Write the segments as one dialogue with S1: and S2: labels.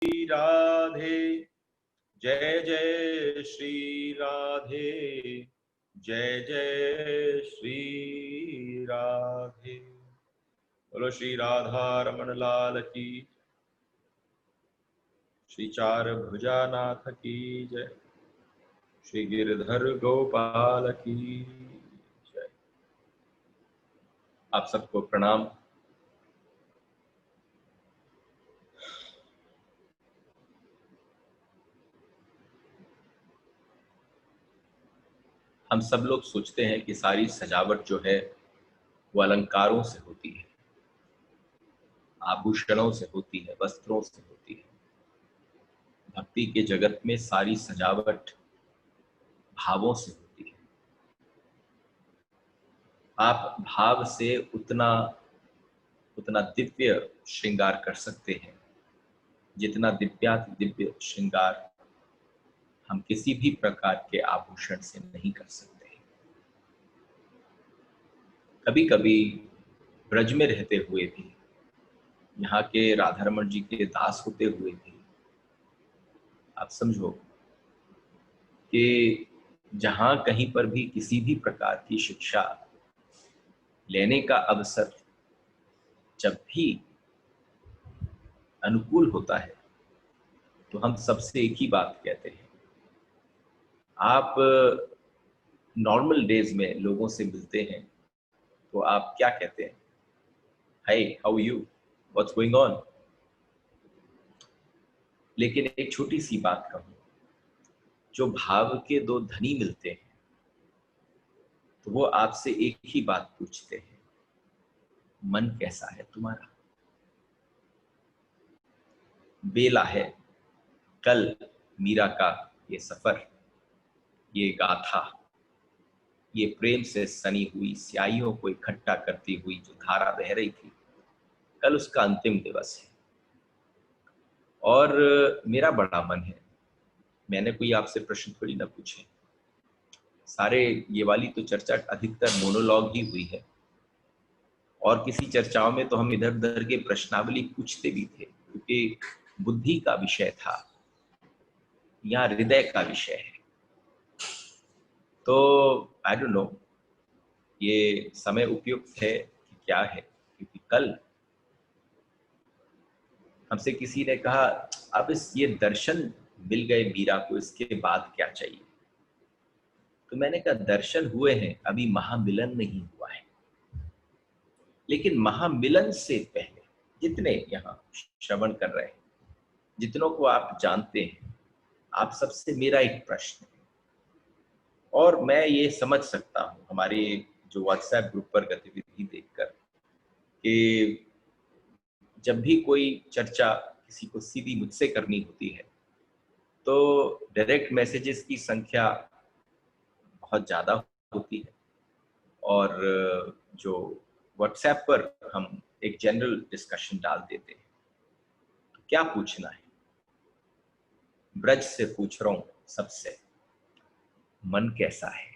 S1: राधे, जय जय श्री राधे, जय जय श्री राधे। बोलो श्री राधा रमण लाल की, श्री चार भुजानाथ की जय, श्री गिरधर गोपाल की जय। आप सबको प्रणाम। हम सब लोग सोचते हैं कि सारी सजावट जो है वो अलंकारों से होती है, आभूषणों से होती है, वस्त्रों से होती है। भक्ति के जगत में सारी सजावट भावों से होती है। आप भाव से उतना दिव्य श्रृंगार कर सकते हैं जितना दिव्याति दिव्य श्रृंगार हम किसी भी प्रकार के आभूषण से नहीं कर सकते। कभी कभी ब्रज में रहते हुए भी, यहाँ के राधारमण जी के दास होते हुए भी, आप समझो कि जहाँ कहीं पर भी किसी भी प्रकार की शिक्षा लेने का अवसर जब भी अनुकूल होता है तो हम सबसे एक ही बात कहते हैं। आप नॉर्मल डेज में लोगों से मिलते हैं तो आप क्या कहते हैं? Hi, how you, what's going on. लेकिन एक छोटी सी बात कहूं, जो भाव के दो धनी मिलते हैं तो वो आपसे एक ही बात पूछते हैं, मन कैसा है तुम्हारा। बेला है कल मीरा का ये सफर, ये गाथा, ये प्रेम से सनी हुई स्याहियों को इकट्ठा करती हुई जो धारा बह रही थी, कल उसका अंतिम दिवस है। और मेरा बड़ा मन है, मैंने कोई आपसे प्रश्न थोड़ी ना पूछे, सारे ये वाली तो चर्चा अधिकतर मोनोलॉग ही हुई है, और किसी चर्चाओं में तो हम इधर उधर के प्रश्नावली पूछते भी थे, क्योंकि बुद्धि का विषय था, यहाँ हृदय का विषय है। तो आई डोंट नो ये समय उपयुक्त है कि क्या है, क्योंकि कल हमसे किसी ने कहा अब ये दर्शन मिल गए मीरा को, इसके बाद क्या चाहिए। तो मैंने कहा दर्शन हुए हैं, अभी महामिलन नहीं हुआ है। लेकिन महामिलन से पहले जितने यहाँ श्रवण कर रहे हैं, जितनों को आप जानते हैं, आप सबसे मेरा एक प्रश्न है, और मैं ये समझ सकता हूँ हमारे जो व्हाट्सएप ग्रुप पर गतिविधि देखकर कि जब भी कोई चर्चा किसी को सीधी मुझसे करनी होती है तो डायरेक्ट मैसेजेस की संख्या बहुत ज़्यादा होती है, और जो व्हाट्सएप पर हम एक जनरल डिस्कशन डाल देते हैं। तो क्या पूछना है? ब्रज से पूछ रहा हूं सबसे, मन कैसा है?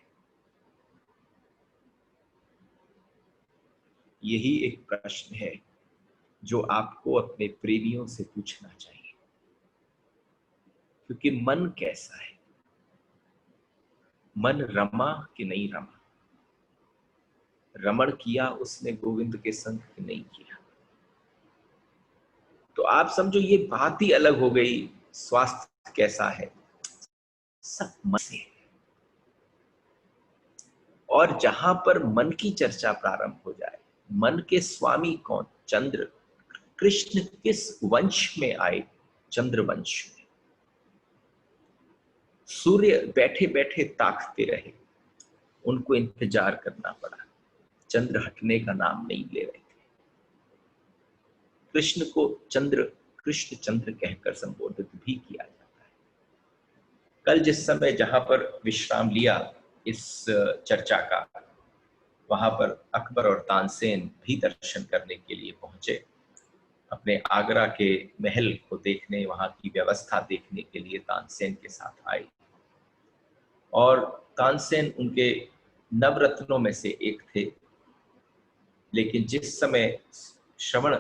S1: यही एक प्रश्न है जो आपको अपने प्रेमियों से पूछना चाहिए, क्योंकि मन कैसा है, मन रमा कि नहीं रमा, रमण किया उसने गोविंद के संग कि नहीं किया। तो आप समझो ये बात ही अलग हो गई। स्वास्थ्य कैसा है, सब मन से है। और जहां पर मन की चर्चा प्रारंभ हो जाए, मन के स्वामी कौन? चंद्र। कृष्ण किस वंश में आए? चंद्र वंश में। सूर्य बैठे बैठे ताकते रहे, उनको इंतजार करना पड़ा, चंद्र हटने का नाम नहीं ले रहे थे। कृष्ण को कृष्ण चंद्र कहकर संबोधित भी किया जाता है। कल जिस समय जहां पर विश्राम लिया इस चर्चा का, वहां पर अकबर और तानसेन भी दर्शन करने के लिए पहुंचे, अपने आगरा के महल को देखने, वहां की व्यवस्था देखने के लिए तानसेन के साथ आए। और तानसेन उनके नवरत्नों में से एक थे। लेकिन जिस समय श्रवण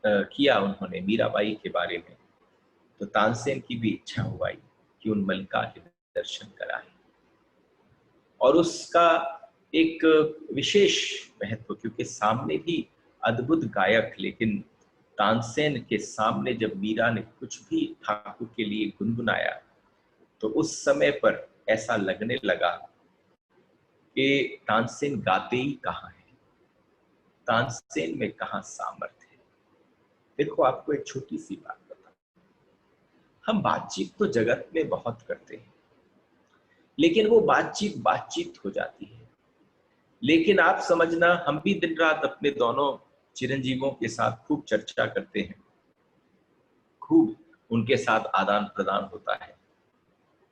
S1: किया उन्होंने मीराबाई के बारे में, तो तानसेन की भी इच्छा हुई कि उन मल्लिका के दर्शन कराए। और उसका एक विशेष महत्व, क्योंकि सामने भी अद्भुत गायक, लेकिन तानसेन के सामने जब मीरा ने कुछ भी ठाकुर के लिए गुनगुनाया तो उस समय पर ऐसा लगने लगा कि तानसेन गाते ही कहाँ है, तानसेन में कहाँ सामर्थ्य है। देखो, आपको एक छोटी सी बात बता, हम बातचीत तो जगत में बहुत करते हैं, लेकिन वो बातचीत बातचीत हो जाती है। लेकिन आप समझना, हम भी दिन रात अपने दोनों चिरंजीवों के साथ खूब चर्चा करते हैं, खूब उनके साथ आदान प्रदान होता है,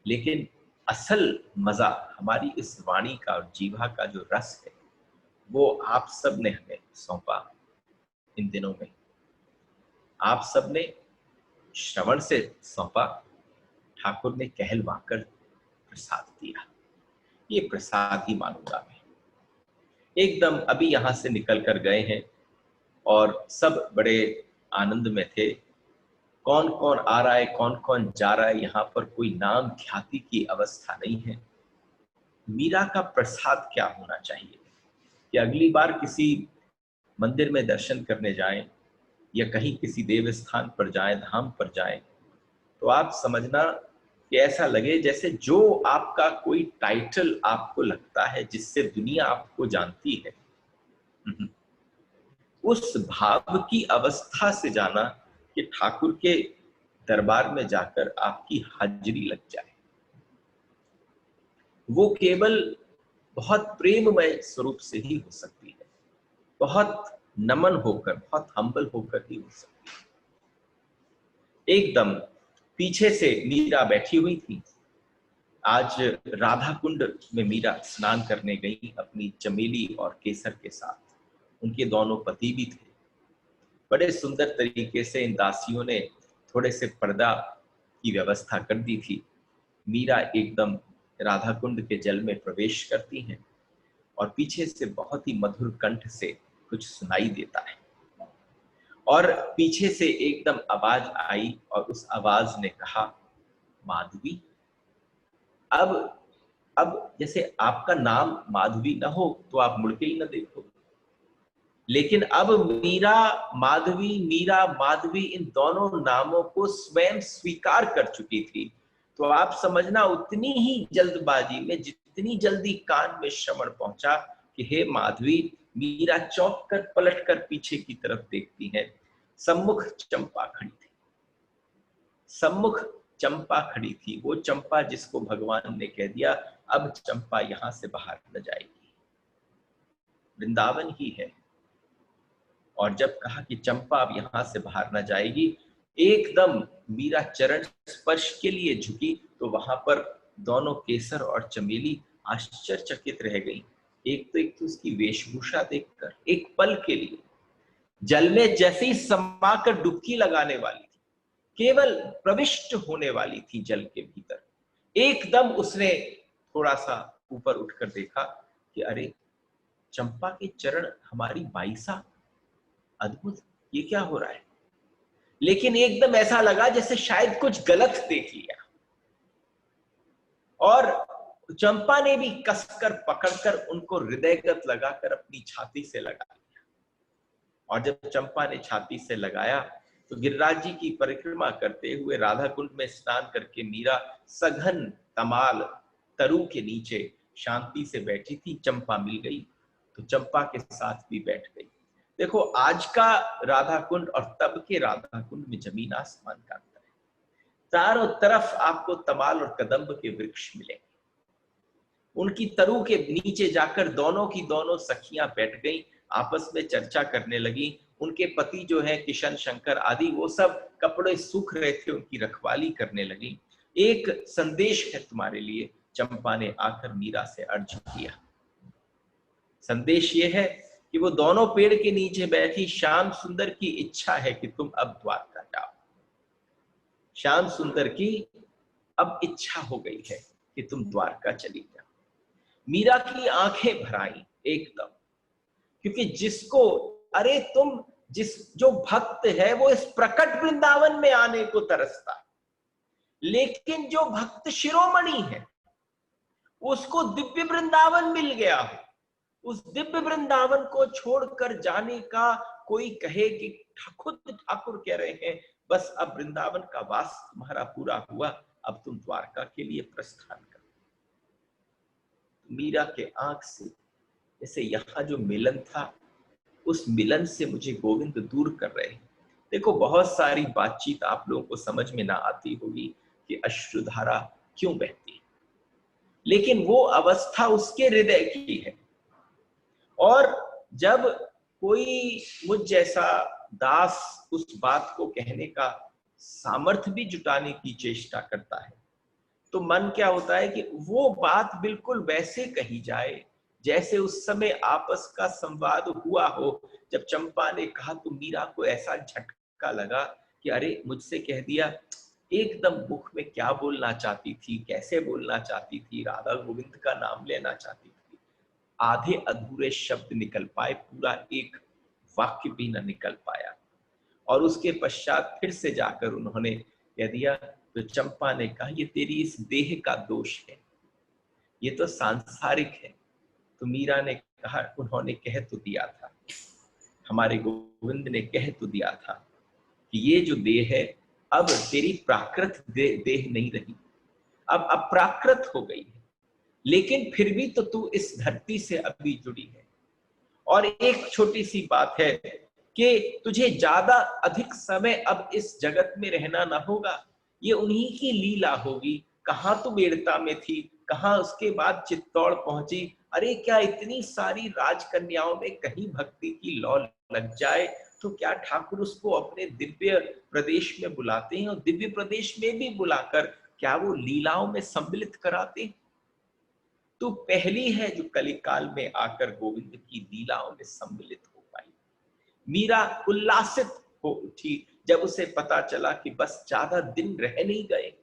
S1: लेकिन असल मजा हमारी इस वाणी का और जीवा का जो रस है, वो आप सब ने हमें सौंपा। इन दिनों में आप सब ने श्रवण से सौंपा, ठाकुर ने कहलवाकर प्रसाद दिया। ये प्रसाद ही मानूंगा मैं। एकदम अभी यहां से निकल कर गए हैं और सब बड़े आनंद में थे। कौन कौन आ रहा है, कौन कौन जा रहा है, यहाँ पर कोई नाम ख्याति की अवस्था नहीं है। मीरा का प्रसाद क्या होना चाहिए कि अगली बार किसी मंदिर में दर्शन करने जाएं या कहीं किसी देव स्थान पर जाएं, धाम पर जाएं, तो आप समझना कि ऐसा लगे जैसे जो आपका कोई टाइटल आपको लगता है जिससे दुनिया आपको जानती है, उस भाव की अवस्था से जाना कि ठाकुर के दरबार में जाकर आपकी हाजिरी लग जाए। वो केवल बहुत प्रेममय स्वरूप से ही हो सकती है, बहुत नमन होकर, बहुत हम्बल होकर ही हो सकती है। एकदम पीछे से मीरा बैठी हुई थी। आज राधा कुंड में मीरा स्नान करने गई अपनी चमेली और केसर के साथ। उनके दोनों पति भी थे। बड़े सुंदर तरीके से इन दासियों ने थोड़े से पर्दा की व्यवस्था कर दी थी। मीरा एकदम राधा कुंड के जल में प्रवेश करती हैं और पीछे से बहुत ही मधुर कंठ से कुछ सुनाई देता है और पीछे से एकदम आवाज आई और उस आवाज ने कहा, माधवी। अब जैसे आपका नाम माधवी ना हो तो आप मुड़ के ही ना देखो, लेकिन अब मीरा माधवी इन दोनों नामों को स्वयं स्वीकार कर चुकी थी। तो आप समझना, उतनी ही जल्दबाजी में जितनी जल्दी कान में श्रवण पहुंचा कि हे माधवी, मीरा चौंक कर पलट कर पीछे की तरफ देखती है। सम्मुख चंपा खड़ी थी। सम्मुख चंपा खड़ी थी, वो चंपा जिसको भगवान ने कह दिया अब चंपा यहां से बाहर न जाएगी, वृंदावन ही है। और जब कहा कि चंपा अब यहां से बाहर न जाएगी, एकदम मीरा चरण स्पर्श के लिए झुकी तो वहां पर दोनों केसर और चमेली आश्चर्यचकित रह गई। एक तो उसकी वेशभूषा देखकर एक पल के लिए जल में जैसे ही समाकर डुबकी लगाने वाली थी, केवल प्रविष्ट होने वाली थी जल के भीतर, एकदम उसने थोड़ा सा ऊपर उठकर देखा कि अरे, चंपा के चरण हमारी बाईसा, अद्भुत, ये क्या हो रहा है। लेकिन एकदम ऐसा लगा जैसे शायद कुछ गलत देख लिया और चंपा ने भी कसकर पकड़कर उनको हृदयगत लगाकर अपनी छाती से लगा लिया। और जब चंपा ने छाती से लगाया तो गिरिराज जी की परिक्रमा करते हुए राधा कुंड में स्नान करके मीरा सघन तमाल तरु के नीचे शांति से बैठी थी। चंपा मिल गई तो चंपा के साथ भी बैठ गई। देखो, आज का राधा कुंड और तब के राधा कुंड में जमीन आसमान का अंतर है। चारों तरफ आपको तमाल और कदम्ब के वृक्ष मिलेंगे। उनकी तरु के नीचे जाकर दोनों की दोनों सखियां बैठ गईं, आपस में चर्चा करने लगी। उनके पति जो है किशन शंकर आदि, वो सब कपड़े सूख रहे थे, उनकी रखवाली करने लगी। एक संदेश है तुम्हारे लिए, चंपा ने आकर मीरा से अर्ज किया। संदेश ये है कि वो दोनों पेड़ के नीचे बैठी श्याम सुंदर की इच्छा है कि तुम अब द्वारका जाओ। श्याम सुंदर की अब इच्छा हो गई है कि तुम द्वारका चली जाओ। मीरा की आंखें भर आई एकदम, क्योंकि जिसको, अरे तुम जो भक्त है वो इस प्रकट वृंदावन में आने को तरसता है, लेकिन जो भक्त शिरोमणि है उसको दिव्य वृंदावन मिल गया हो, उस दिव्य वृंदावन को छोड़कर जाने का कोई कहे कि खुद ठाकुर कह रहे हैं बस अब वृंदावन का वास तुम्हारा पूरा हुआ, अब तुम द्वारका के लिए प्रस्थान करो। मीरा के आंख से जैसे यहाँ जो मिलन था, उस मिलन से मुझे गोविंद दूर कर रहे हैं। देखो बहुत सारी बातचीत आप लोगों को समझ में ना आती होगी कि अश्रुधारा क्यों बहती है, लेकिन वो अवस्था उसके हृदय की है। और जब कोई मुझ जैसा दास उस बात को कहने का सामर्थ्य भी जुटाने की चेष्टा करता है, तो मन क्या होता है कि वो बात बिल्कुल वैसे कही जाए जैसे उस समय आपस का संवाद हुआ हो, जब चंपा ने कहा तो मीरा को ऐसा झटका लगा कि अरे मुझसे कह दिया, एकदम मुख में क्या बोलना चाहती थी, कैसे बोलना चाहती थी, राधा गोविंद का नाम लेना चाहती थी, आधे अधूरे शब्द निकल पाए, पूरा एक वाक्य भी न निकल पाया। और उसके पश्चात फिर से जाकर उन्होंने कह दिया, तो चंपा ने कहा ये तेरी इस देह का दोष है, ये तो सांसारिक है। तो मीरा ने कहा उन्होंने कह तो दिया था, हमारे गोविंद ने कह तो दिया था कि ये जो देह है अब तेरी प्राकृत देह नहीं रही, अब अप्राकृत हो गई है, लेकिन फिर भी तो तू इस धरती से अभी जुड़ी है। और एक छोटी सी बात है कि तुझे ज्यादा अधिक समय अब इस जगत में रहना ना होगा, ये उन्हीं की लीला होगी। कहाँ तू बेड़ता में थी, कहाँ उसके बाद चित्तौड़ पहुंची, अरे क्या इतनी सारी राजकन्याओं में कहीं भक्ति की लौ लग जाए तो क्या ठाकुर उसको अपने दिव्य प्रदेश में बुलाते हैं, और दिव्य प्रदेश में भी बुलाकर क्या वो लीलाओं में सम्मिलित कराते हैं। तो पहली है जो कलिकाल में आकर गोविंद की लीलाओं में सम्मिलित हो पाई। मीरा उल्लासित हो उठी जब उसे पता चला कि बस ज्यादा दिन रह नहीं गए,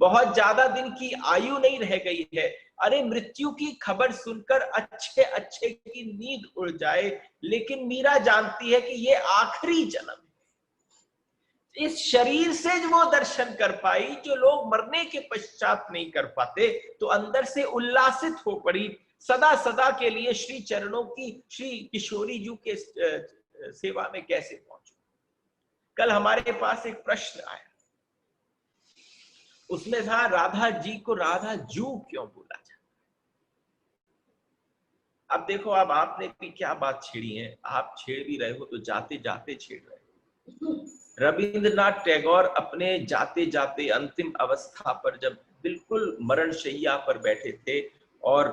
S1: बहुत ज्यादा दिन की आयु नहीं रह गई है। अरे मृत्यु की खबर सुनकर अच्छे अच्छे की नींद उड़ जाए, लेकिन मीरा जानती है कि ये आखिरी जन्म है। इस शरीर से वो दर्शन कर पाई जो लोग मरने के पश्चात नहीं कर पाते, तो अंदर से उल्लासित हो पड़ी, सदा सदा के लिए श्री चरणों की, श्री किशोरी जी के सेवा में कैसे पहुंचू। कल हमारे पास एक प्रश्न आया, उसमें था राधा जी को राधा जू क्यों बोला जाता। अब देखो, अब आपने भी क्या बात छेड़ी है, आप छेड़ भी रहे हो तो जाते जाते छेड़ रहे हो। रविंद्रनाथ टैगोर अपने जाते जाते अंतिम अवस्था पर जब बिल्कुल मरणशैया पर बैठे थे और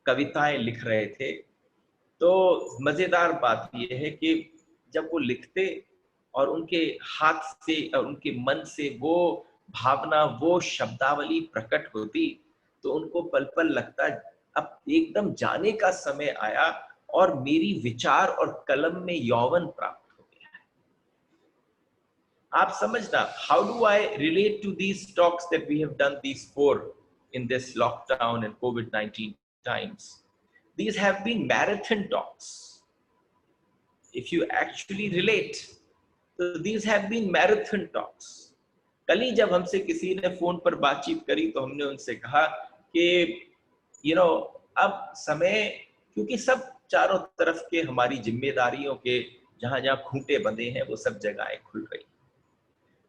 S1: कविताएं लिख रहे थे, तो मजेदार बात यह है कि जब वो लिखते और उनके हाथ से और उनके मन से वो भावना, वो शब्दावली प्रकट होती, तो उनको पल पल लगता अब एकदम जाने का समय आया और मेरी विचार और कलम में यौवन प्राप्त हो गया है। आप समझना, how do I relate to these talks that we have done, these 4 in this lockdown and COVID-19 times. These have been marathon talks. If you actually relate, so these have been marathon talks. कल ही जब हमसे किसी ने phone पर बातचीत करी तो हमने उनसे कहा कि अब समय, क्योंकि सब चारों तरफ के हमारी जिम्मेदारियों के जहां जहां खूंटे बंधे हैं वो सब जगहें खुल रही,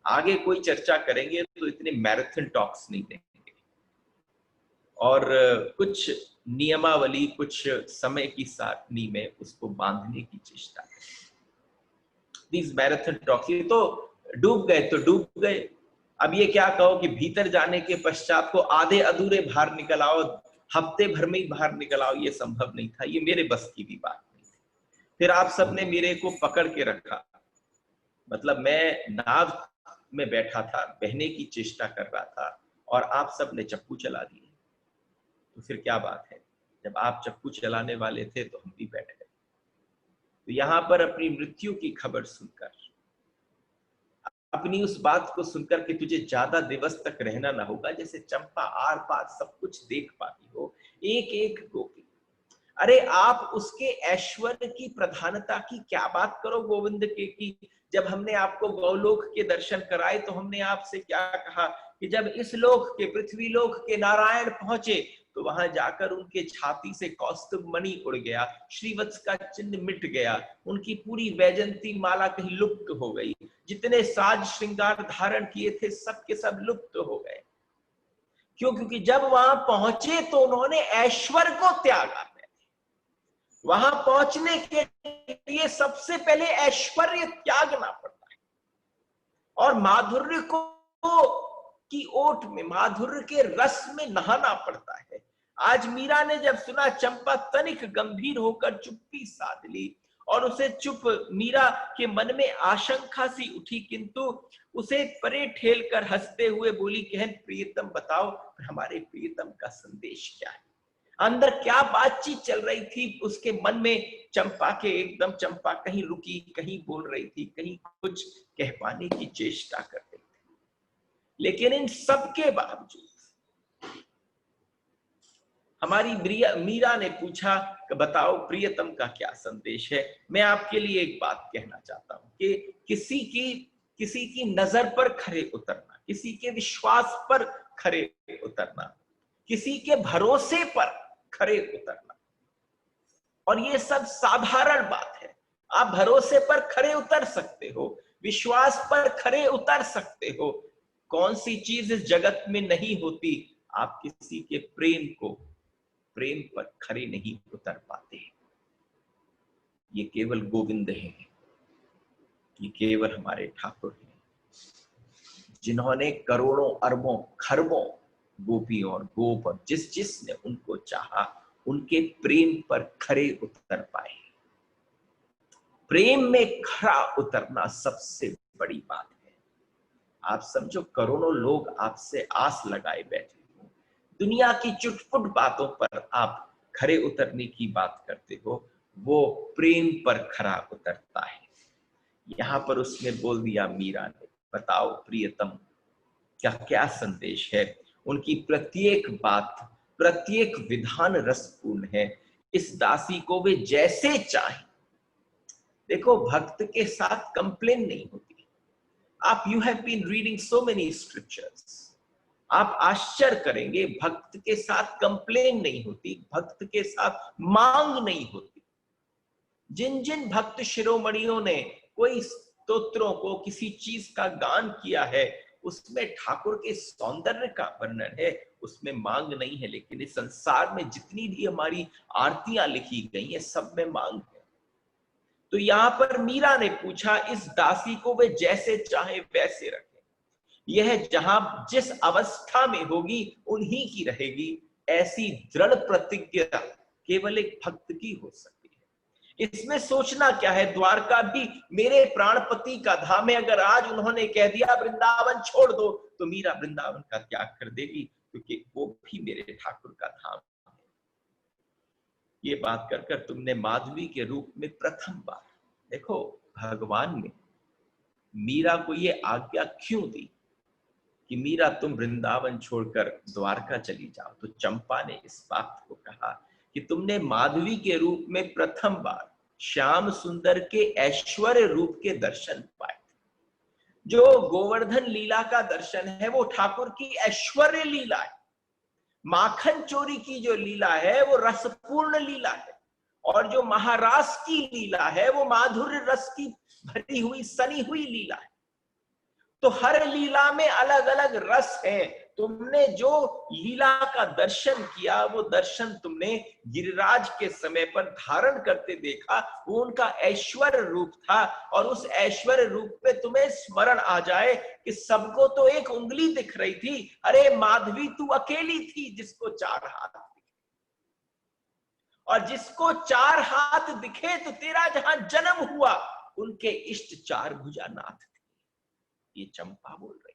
S1: आगे कोई चर्चा करेंगे तो इतने मैराथन टॉक्स नहीं देंगे, और कुछ नियमावली, कुछ समय की सारणी में उसको बांधने की चेष्टा करें। These मैराथन टॉक्स, ये तो डूब गए तो डूब गए। अब ये क्या कहो कि भीतर जाने के पश्चात को आधे अधूरे बाहर निकल आओ, हफ्ते भर में ही बाहर निकल आओ, ये संभव नहीं था, ये मेरे बस की भी बात नहीं थी। फिर आप सबने मेरे को पकड़ के रखा, मतलब मैं नाव में बैठा था, बहने की चेष्टा कर रहा था, और आप सब ने चप्पू चला दिए। तो फिर क्या बात है, जब आप चप्पू चलाने वाले थे तो हम भी बैठ गए। तो यहां पर अपनी मृत्यु की खबर सुनकर, अपनी उस बात को सुनकर कि तुझे ज्यादा दिवस तक रहना ना होगा, जैसे चंपा आर पार सब कुछ देख पाती हो, एक एक गोपी। अरे आप उसके ऐश्वर्य की प्रधानता की क्या बात करो गोविंद के की। जब हमने आपको गौलोक के दर्शन कराए तो हमने आपसे क्या कहा कि जब इस लोक के, पृथ्वी लोक के नारायण पहुंचे तो वहां जाकर उनके छाती से कौस्तुभ मणि उड़ गया, श्रीवत्स का चिन्ह मिट गया, उनकी पूरी वैजंती माला कहीं लुप्त हो गई, जितने साज श्रृंगार धारण किए थे सब के सब लुप्त हो गए। क्यों? क्योंकि जब वहां पहुंचे तो उन्होंने ऐश्वर्य को त्यागा। वहां पहुंचने के लिए सबसे पहले ऐश्वर्य त्यागना पड़ता है और माधुर्य को की ओट में, माधुर्य के रस में नहाना पड़ता है। आज मीरा ने जब सुना, चंपा तनिक गंभीर होकर चुप्पी साध ली और उसे चुप, मीरा के मन में आशंका सी उठी, किंतु उसे परे ठेल कर हंसते हुए बोली, कहन प्रियतम बताओ हमारे प्रियतम का संदेश क्या है। अंदर क्या बातचीत चल रही थी उसके मन में चंपा के, एकदम चंपा कहीं रुकी, कहीं बोल रही थी, कहीं कुछ कह पाने की चेष्टा कर रही थी। लेकिन इन सब के बावजूद हमारी मीरा ने पूछा कि बताओ प्रियतम का क्या संदेश है। मैं आपके लिए एक बात कहना चाहता हूं कि किसी की नजर पर खरे उतरना, किसी के विश्वास पर खरे उतरना, किसी के भरोसे पर खरे उतरना, और ये सब साधारण बात है। आप भरोसे पर खरे उतर सकते हो, विश्वास पर खरे उतर सकते हो। कौन सी चीज इस जगत में नहीं होती? आप किसी के प्रेम पर खरे नहीं उतर पाते। ये केवल गोविंद हैं, ये केवल हमारे ठाकुर हैं, जिन्होंने करोड़ों अरबों खरबों गोपियों और गोप और जिसने उनको चाहा, उनके प्रेम पर खरे उतर पाए। प्रेम में खरा उतरना सबसे बड़ी बात है। आप समझो, करोड़ों लोग आपसे आस लगाए बैठे हो, दुनिया की चुटपुट बातों पर आप खरे उतरने की बात करते हो, वो प्रेम पर खरा उतरता है। यहां पर उसने बोल दिया मीरा ने, बताओ प्रियतम क्या क्या संदेश है। उनकी प्रत्येक बात, प्रत्येक विधान रसपूर्ण है। इस दासी को वे जैसे चाहे, देखो भक्त के साथ कंप्लेन नहीं होती। आप you have been reading so many scriptures, आप आश्चर्य करेंगे, भक्त के साथ कंप्लेन नहीं होती, भक्त के साथ मांग नहीं होती। जिन जिन भक्त शिरोमणियों ने कोई स्तोत्रों को, किसी चीज का गान किया है, उसमें ठाकुर के सौंदर्य का वर्णन है, उसमें मांग नहीं है। लेकिन इस संसार में जितनी भी हमारी आरतियां लिखी गई है, सब में मांग है। तो यहां पर मीरा ने पूछा, इस दासी को वे जैसे चाहे वैसे रखें, यह जहां जिस अवस्था में होगी उन्हीं की रहेगी, ऐसी दृढ़ प्रतिज्ञा केवल एक भक्त की हो सकती है। इसमें सोचना क्या है, द्वारका भी मेरे प्राणपति का धाम है। अगर आज उन्होंने कह दिया वृंदावन छोड़ दो, तो मीरा वृंदावन का त्याग कर देगी, क्योंकि वो भी मेरे ठाकुर का धाम है। ये बात कर कर तुमने माधवी के रूप में प्रथम बार, देखो भगवान ने मीरा को ये आज्ञा क्यों दी कि मीरा तुम वृंदावन छोड़कर द्वारका चली जाओ। तो चंपा ने इस बात को कहा कि तुमने माधवी के रूप में प्रथम बार श्याम सुंदर के ऐश्वर्य रूप के दर्शन पाए। जो गोवर्धन लीला का दर्शन है वो ठाकुर की ऐश्वर्य लीला है। माखन चोरी की जो लीला है वो रसपूर्ण लीला है, और जो महारास की लीला है वो माधुर्य रस की भरी हुई सनी हुई लीला है। तो हर लीला में अलग अलग रस है। तुमने जो लीला का दर्शन किया, वो दर्शन तुमने गिरिराज के समय पर धारण करते देखा, वो उनका ऐश्वर्य रूप था। और उस ऐश्वर्य रूप पे तुम्हें स्मरण आ जाए कि सबको तो एक उंगली दिख रही थी, अरे माधवी तू अकेली थी जिसको 4 हाथ दिखे, और जिसको 4 हाथ दिखे तो तेरा जहां जन्म हुआ उनके इष्ट 4 भुजा नाथ थे। ये चंपा बोल रही।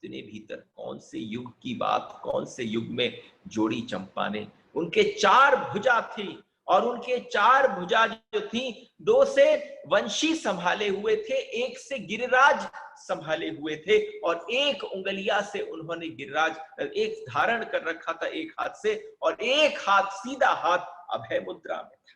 S1: इतने भीतर कौन से युग की बात, कौन से युग में जोड़ी चंपा ने। उनके 4 भुजा थी, और उनके 4 भुजा जो थी, 2 से वंशी संभाले हुए थे, 1 से गिरिराज संभाले हुए थे और एक उंगलिया से उन्होंने गिरिराज एक धारण कर रखा था एक हाथ से, और एक हाथ सीधा हाथ अभय मुद्रा में था।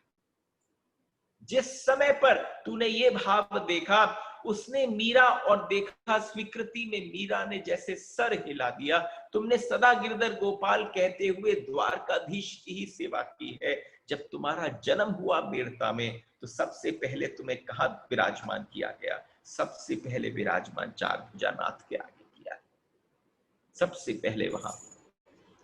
S1: जिस समय पर तूने ये भाव देखा, उसने मीरा और देखा स्वीकृति में मीरा ने जैसे सर हिला दिया। तुमने सदा गिरधर गोपाल कहते हुए द्वारकाधीश की ही सेवा की है। जब तुम्हारा जन्म हुआ बेरता में, तो सबसे पहले तुम्हें कहां विराजमान किया गया? सबसे पहले विराजमान चार भुजानाथ के आगे किया, सबसे पहले वहां।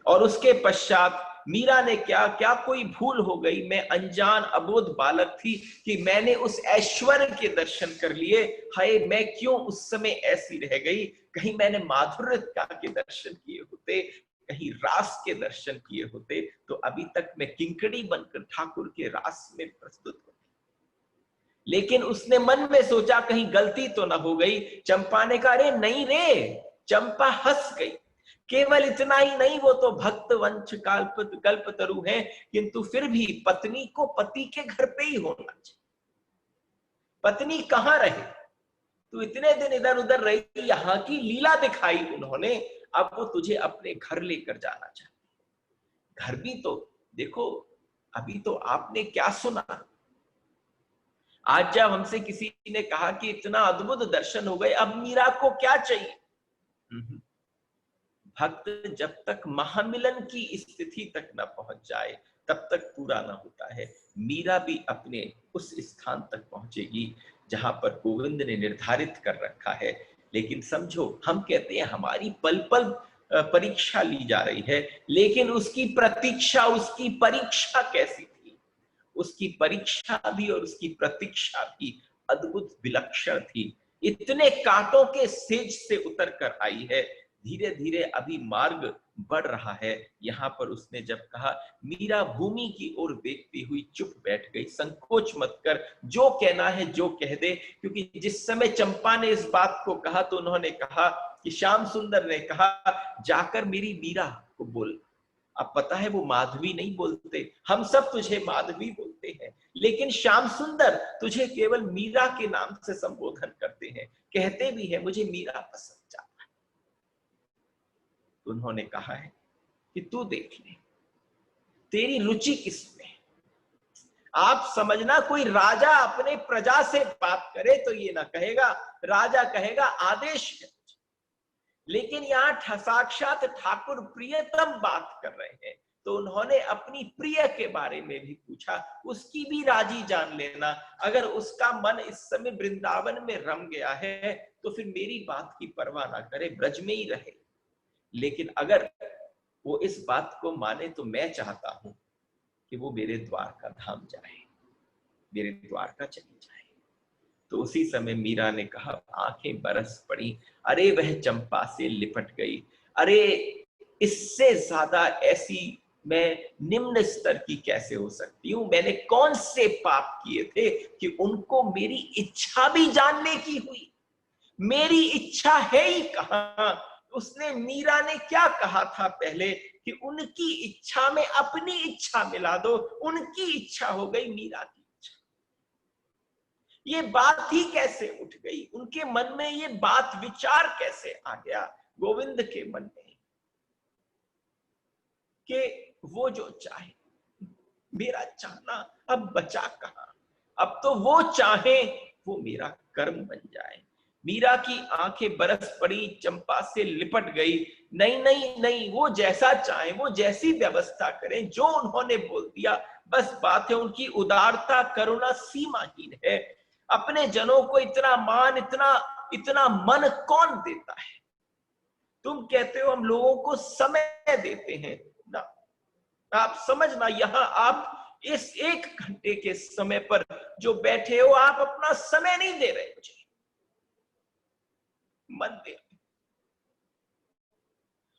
S1: और उसके पश्चात मीरा ने क्या क्या कोई भूल हो गई? मैं अनजान अबोध बालक थी कि मैंने उस ऐश्वर्य के दर्शन कर लिए। हाय, मैं क्यों उस समय ऐसी रह गई? कहीं मैंने माधुर्यता के दर्शन किए होते, कहीं रास के दर्शन किए होते, तो अभी तक मैं किंकड़ी बनकर ठाकुर के रास में प्रस्तुत होती। लेकिन उसने मन में सोचा कहीं गलती तो ना हो गई। चंपा ने कहा, अरे नहीं रे। चंपा हंस गई। केवल इतना ही नहीं, वो तो भक्त वंश कल्पतरु है, किंतु फिर भी पत्नी को पति के घर पे ही होना चाहिए। पत्नी कहां रहे? तू इतने दिन इधर उधर रही, यहाँ की लीला दिखाई उन्होंने, अब वो तुझे अपने घर लेकर जाना चाहती। घर भी तो देखो, अभी तो आपने क्या सुना। आज जब हमसे किसी ने कहा कि इतना अद्भुत दर्शन हो गए, अब मीरा को क्या चाहिए? भक्त जब तक महामिलन की स्थिति तक न पहुंच जाए, तब तक पूरा ना होता है। मीरा भी अपने उस स्थान तक पहुंचेगी जहां पर गोविंद ने निर्धारित कर रखा है। लेकिन समझो, हम कहते हैं हमारी पल पल परीक्षा ली जा रही है, लेकिन उसकी प्रतीक्षा, उसकी परीक्षा कैसी थी? उसकी परीक्षा भी और उसकी प्रतीक्षा भी अद्भुत विलक्षण थी। इतने कांटों के सेज से उतर कर आई है। धीरे धीरे अभी मार्ग बढ़ रहा है। यहां पर उसने जब कहा, मीरा भूमि की ओर देखती हुई चुप बैठ गई। संकोच मत कर, जो कहना है जो कह दे। क्योंकि जिस समय चंपा ने इस बात को कहा, तो उन्होंने कहा कि श्याम सुंदर ने कहा, जाकर मेरी मीरा को बोल। अब पता है वो माधवी नहीं बोलते, हम सब तुझे माधवी बोलते हैं, लेकिन श्याम सुंदर तुझे केवल मीरा के नाम से संबोधन करते हैं, कहते भी है मुझे मीरा पसंद। उन्होंने कहा है कि तू देख ले, तेरी रुचि किसमें? आप समझना, कोई राजा अपने प्रजा से बात करे तो ये ना कहेगा, राजा कहेगा आदेश है। लेकिन यहाँ साक्षात ठाकुर प्रियतम बात कर रहे हैं, तो उन्होंने अपनी प्रिय के बारे में भी पूछा। उसकी भी राजी जान लेना। अगर उसका मन इस समय वृंदावन में रम गया है, तो फिर मेरी बात की परवाह ना करे, ब्रज में ही रहे। लेकिन अगर वो इस बात को माने, तो मैं चाहता हूं कि वो मेरे द्वारका धाम जाए, मेरे द्वारका चली जाए। तो उसी समय मीरा ने कहा, आंखें बरस पड़ी। अरे वह चंपा से लिपट गई। अरे इससे ज्यादा ऐसी मैं निम्न स्तर की कैसे हो सकती हूं? मैंने कौन से पाप किए थे कि उनको मेरी इच्छा भी जानने की हुई? मेरी इच्छा है ही कहां? उसने, मीरा ने क्या कहा था पहले कि उनकी इच्छा में अपनी इच्छा मिला दो। उनकी इच्छा हो गई मीरा की इच्छा। ये बात ही कैसे उठ गई उनके मन में? ये बात विचार कैसे आ गया गोविंद के मन में कि वो जो चाहे, मेरा चाहना अब बचा कहां? अब तो वो चाहे, वो मेरा कर्म बन जाए। मीरा की आंखें बरस पड़ी, चंपा से लिपट गई। नहीं नहीं नहीं, वो जैसा चाहे, वो जैसी व्यवस्था करें, जो उन्होंने बोल दिया बस बात है। उनकी उदारता करुणा सीमाहीन है। अपने जनों को इतना मान, इतना इतना मन कौन देता है? तुम कहते हो हम लोगों को समय देते हैं ना, आप समझना, यहां आप इस 1 घंटे के समय पर जो बैठे हो, आप अपना समय नहीं दे रहे मुझे, मन दे।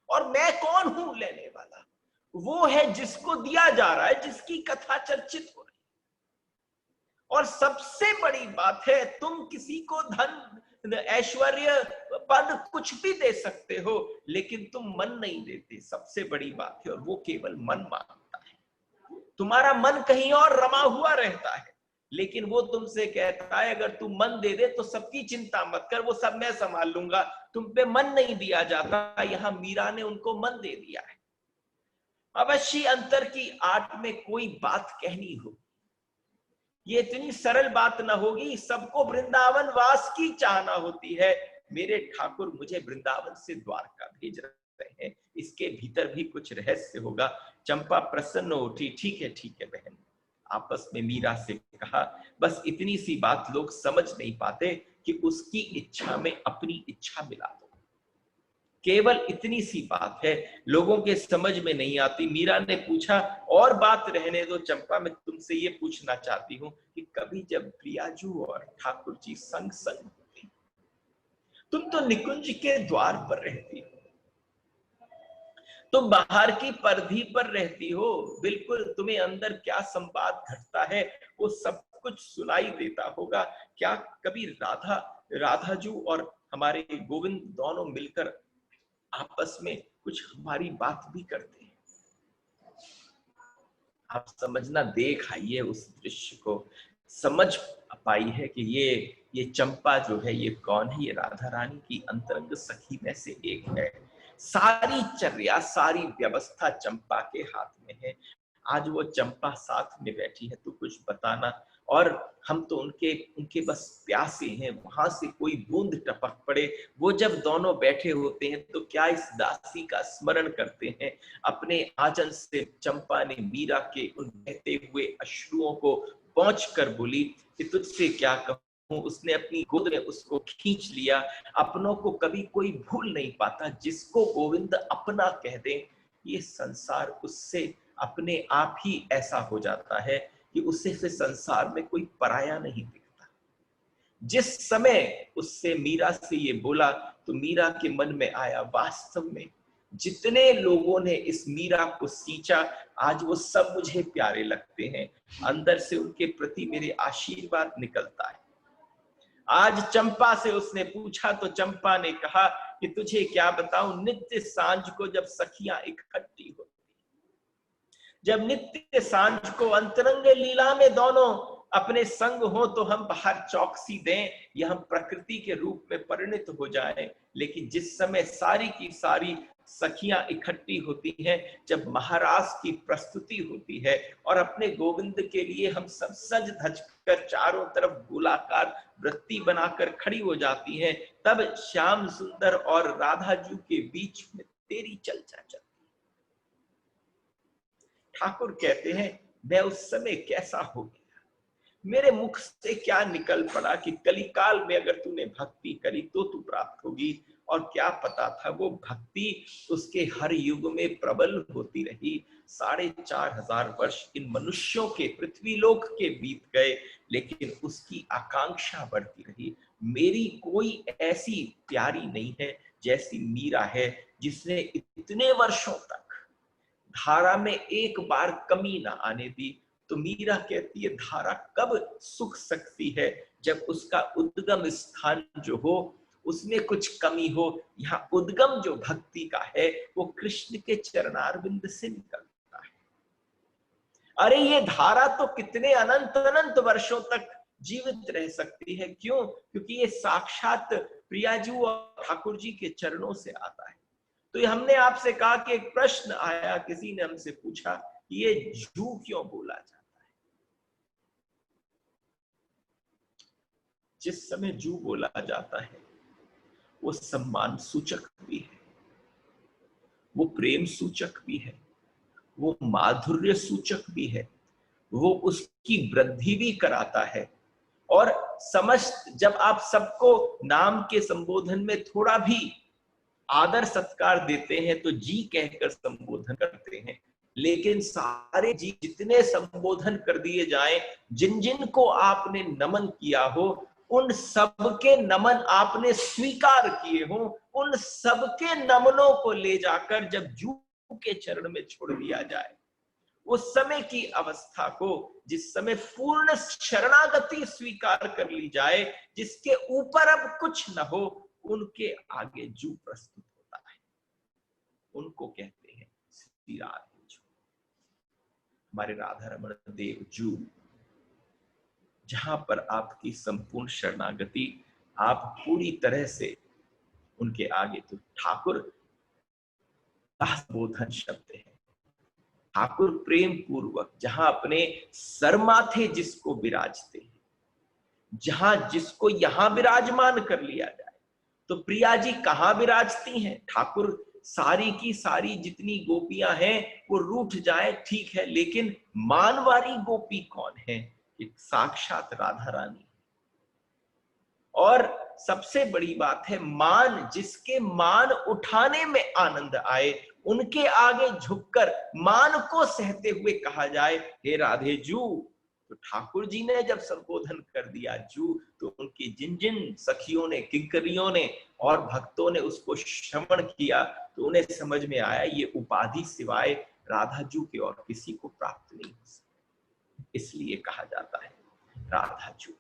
S1: और मैं कौन हूं लेने वाला? वो है जिसको दिया जा रहा है, जिसकी कथा चर्चित हो रही है। और सबसे बड़ी बात है, तुम किसी को धन, ऐश्वर्य, पद कुछ भी दे सकते हो, लेकिन तुम मन नहीं देते। सबसे बड़ी बात है, और वो केवल मन मांगता है। तुम्हारा मन कहीं और रमा हुआ रहता है। लेकिन वो तुमसे कहता है अगर तू मन दे दे तो सबकी चिंता मत कर, वो सब मैं संभाल लूंगा। तुम पे मन नहीं दिया जाता, यहाँ मीरा ने उनको मन दे दिया है। अवश्य अंतर की आट में कोई बात कहनी हो, ये इतनी सरल बात ना होगी। सबको वृंदावन वास की चाहना होती है। मेरे ठाकुर मुझे वृंदावन से द्वारका भेज रहे हैं, इसके भीतर भी कुछ रहस्य होगा। चंपा प्रसन्न उठी। ठीक है बहन। आपस में मीरा से कहा, बस इतनी सी बात लोग समझ नहीं पाते कि उसकी इच्छा में अपनी इच्छा मिला दो। केवल इतनी सी बात है, लोगों के समझ में नहीं आती। मीरा ने पूछा, और बात रहने दो चंपा, मैं तुमसे ये पूछना चाहती हूँ कि कभी जब प्रियाजू और ठाकुर जी संग संग होते, तुम तो निकुंज के द्वार पर रहती हो, तुम बाहर की परिधि पर रहती हो, बिल्कुल तुम्हें अंदर क्या संवाद घटता है वो सब कुछ सुनाई देता होगा। क्या कभी राधाजू और हमारे गोविंद दोनों मिलकर आपस में कुछ हमारी बात भी करते हैं? आप समझना, देख आइए उस दृश्य को, समझ पाई है कि ये चंपा जो है ये कौन है। ये राधा रानी की अंतरंग सखी में से एक है। सारी चर्या सारी व्यवस्था चंपा के हाथ में है। आज वो चंपा साथ में बैठी है तो कुछ बताना, और हम तो उनके उनके बस प्यासे हैं, वहां से कोई बूंद टपक पड़े। वो जब दोनों बैठे होते हैं तो क्या इस दासी का स्मरण करते हैं। अपने आंचल से चंपा ने मीरा के उन बहते हुए अश्रुओं को पहुंच कर बोली कि तुझसे क्या कहूं। उसने अपनी गोद में उसको खींच लिया। अपनों को कभी कोई भूल नहीं पाता, जिसको गोविंद अपना कह दे ये संसार उससे अपने आप ही ऐसा हो जाता है कि उससे फिर संसार में कोई पराया नहीं दिखता। जिस समय उससे मीरा से ये बोला तो मीरा के मन में आया, वास्तव में जितने लोगों ने इस मीरा को सींचा आज वो सब मुझे प्यारे लगते हैं। अंदर से उनके प्रति मेरे आशीर्वाद निकलता है। आज चंपा से उसने पूछा तो चंपा ने कहा कि तुझे क्या बताऊं, नित्य सांझ को जब सखियां इकट्ठी होती, जब नित्य सांझ को अंतरंग लीला में दोनों अपने संग हो तो हम बाहर चौकसी दें या हम प्रकृति के रूप में परिणत हो जाएं। लेकिन जिस समय सारी की सारी सखियां इकट्ठी होती हैं, जब महाराज की प्रस्तुति होती है और अपने गोविंद के लिए हम सब सज धज कर चारों तरफ गोलाकार वृत्ति बनाकर खड़ी हो जाती हैं, तब श्याम सुंदर और राधाजू के बीच में तेरी चर्चा चल। ठाकुर कहते हैं, मैं उस समय कैसा हो गया, मेरे मुख से क्या निकल पड़ा कि कलिकाल में अगर तूने भक्ति करी तो तू प्राप्त होगी। और क्या पता था वो भक्ति उसके हर युग में प्रबल होती रही। 4500 वर्ष इन मनुष्यों के पृथ्वी लोक के बीत गए, लेकिन उसकी आकांक्षा बढ़ती रही। मेरी कोई ऐसी प्यारी नहीं है जैसी मीरा है, जिसने इतने वर्षों तक धारा में एक बार कमी ना आने दी। तो मीरा कहती है, धारा कब सूख सकती है, जब उसका उद्गम स्थान जो हो उसमें कुछ कमी हो। यहाँ उद्गम जो भक्ति का है वो कृष्ण के चरणारविंद से निकलता है। अरे ये धारा तो कितने अनंत अनंत वर्षों तक जीवित रह सकती है। क्यों? क्योंकि ये साक्षात प्रियाजू और ठाकुर जी के चरणों से आता है। तो हमने आपसे कहा कि एक प्रश्न आया, किसी ने हमसे पूछा ये जू क्यों बोला जाता है। जिस समय जू बोला जाता है वो सम्मान सूचक भी है, वो प्रेम सूचक भी है, वो माधुर्य सूचक भी है, वो उसकी वृद्धि भी कराता है। और समस्त जब आप सबको नाम के संबोधन में थोड़ा भी आदर सत्कार देते हैं तो जी कहकर संबोधन करते हैं, लेकिन सारे जी जितने संबोधन कर दिए जाएं, जिन जिन को आपने नमन किया हो उन सबके नमन आपने स्वीकार किए हो, उन सबके नमनों को ले जाकर जब जू के चरण में छोड़ दिया जाए, उस समय की अवस्था को, जिस समय पूर्ण शरणागति स्वीकार कर ली जाए, जिसके ऊपर अब कुछ न हो, उनके आगे जू प्रस्तुत होता है। उनको कहते हैं श्री राधे जू। हमारे राधा रमण देव जू जहां पर आपकी संपूर्ण शरणागति, आप पूरी तरह से उनके आगे। तो ठाकुर दासबोधन शब्द है, ठाकुर प्रेम पूर्वक जहां अपने सरमाथे जिसको विराजते हैं, जहां जिसको यहां विराजमान कर लिया जाए। तो प्रिया जी कहां विराजती हैं? ठाकुर सारी की सारी जितनी गोपियां हैं वो रूठ जाए ठीक है, लेकिन मानवारी गोपी कौन है? एक साक्षात राधा रानी। और सबसे बड़ी बात है, मान जिसके मान उठाने में आनंद आए, उनके आगे झुककर मान को सहते हुए कहा जाए हे राधे जू। तो ठाकुर जी ने जब संबोधन कर दिया जू, तो उनकी जिन जिन सखियों ने, किंकरियों ने और भक्तों ने उसको श्रवण किया, तो उन्हें समझ में आया ये उपाधि सिवाय राधा जू के और किसी को प्राप्त नहीं हो सकती, इसलिए कहा जाता है राधा जू।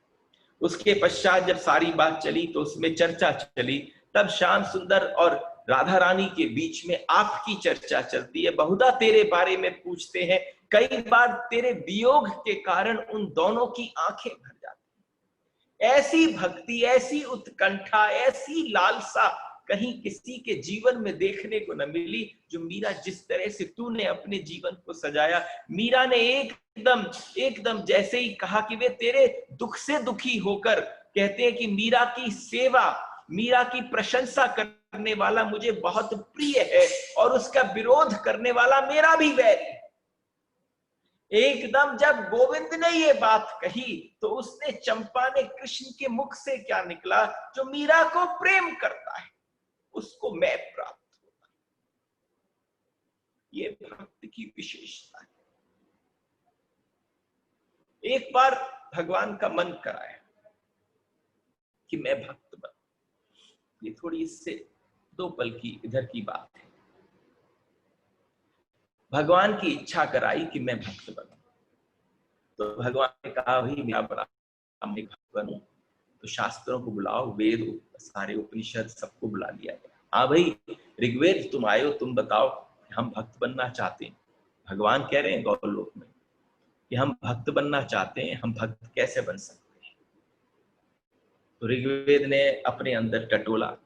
S1: उसके पश्चात जब सारी बात चली तो उसमें चर्चा चली, तब श्याम सुंदर और राधा रानी के बीच में आपकी चर्चा चलती है। बहुधा तेरे बारे में पूछते हैं, कई बार तेरे वियोग के कारण उन दोनों की आंखें भर जाती। ऐसी भक्ति, ऐसी उत्कंठा, ऐसी लालसा कहीं किसी के जीवन में देखने को न मिली, जो मीरा जिस तरह से तूने अपने जीवन को सजाया। मीरा ने एकदम एकदम जैसे ही कहा कि वे तेरे दुख से दुखी होकर कहते हैं कि मीरा की सेवा, मीरा की प्रशंसा करने वाला मुझे बहुत प्रिय है और उसका विरोध करने वाला मेरा भी वैर है। एकदम जब गोविंद ने ये बात कही, तो उसने, चंपा ने कृष्ण के मुख से क्या निकला? जो मीरा को प्रेम करता है उसको मैं प्राप्त होगा। ये भक्त की विशेषता है। एक बार भगवान का मन कराया कि मैं भक्त बन, ये थोड़ी इससे दो पल की इधर की बात है। भगवान की इच्छा कराई कि मैं भक्त बनूं, तो भगवान ने कहा भाई मेरा बड़ा मैं भक्त बनूं, तो शास्त्रों को बुलाओ, वेद सारे उपनिषद सबको बुला लिया गया। हाँ भाई ऋग्वेद तुम आयो, तुम बताओ हम भक्त बनना चाहते हैं। भगवान कह रहे हैं गौलोक में कि हम भक्त बनना चाहते हैं, हम भक्त कैसे बन सकते हैं? तो ऋग्वेद ने अपने अंदर टटोला,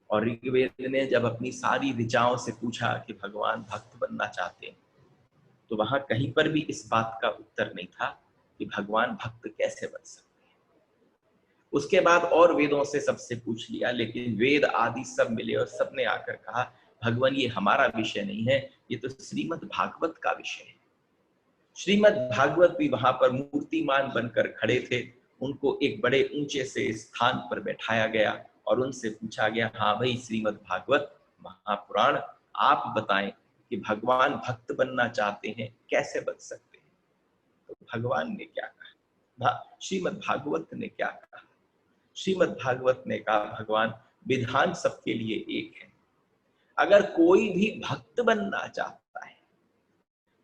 S1: और ऋग्वेद ने जब अपनी सारी ऋचाओं से पूछा कि भगवान भक्त बनना चाहते हैं, तो वहां कहीं पर भी इस बात का उत्तर नहीं था कि भगवान भक्त कैसे बन सकते हैं। उसके बाद और वेदों से सबसे पूछ लिया, लेकिन वेद आदि सब मिले और सबने आकर कहा भगवान ये हमारा विषय नहीं है, ये तो श्रीमद् भागवत का विषय है। श्रीमद् भागवत भी वहां पर मूर्तिमान बनकर खड़े थे, उनको एक बड़े ऊंचे से स्थान पर बैठाया गया और उनसे पूछा गया, हाँ भाई श्रीमद् भागवत महापुराण, आप बताएं कि भगवान भक्त बनना चाहते हैं, कैसे बन सकते हैं? तो भगवान ने क्या कहा, श्रीमद् भागवत ने क्या कहा? श्रीमद् भागवत ने कहा भगवान विधान सबके लिए एक है। अगर कोई भी भक्त बनना चाहता है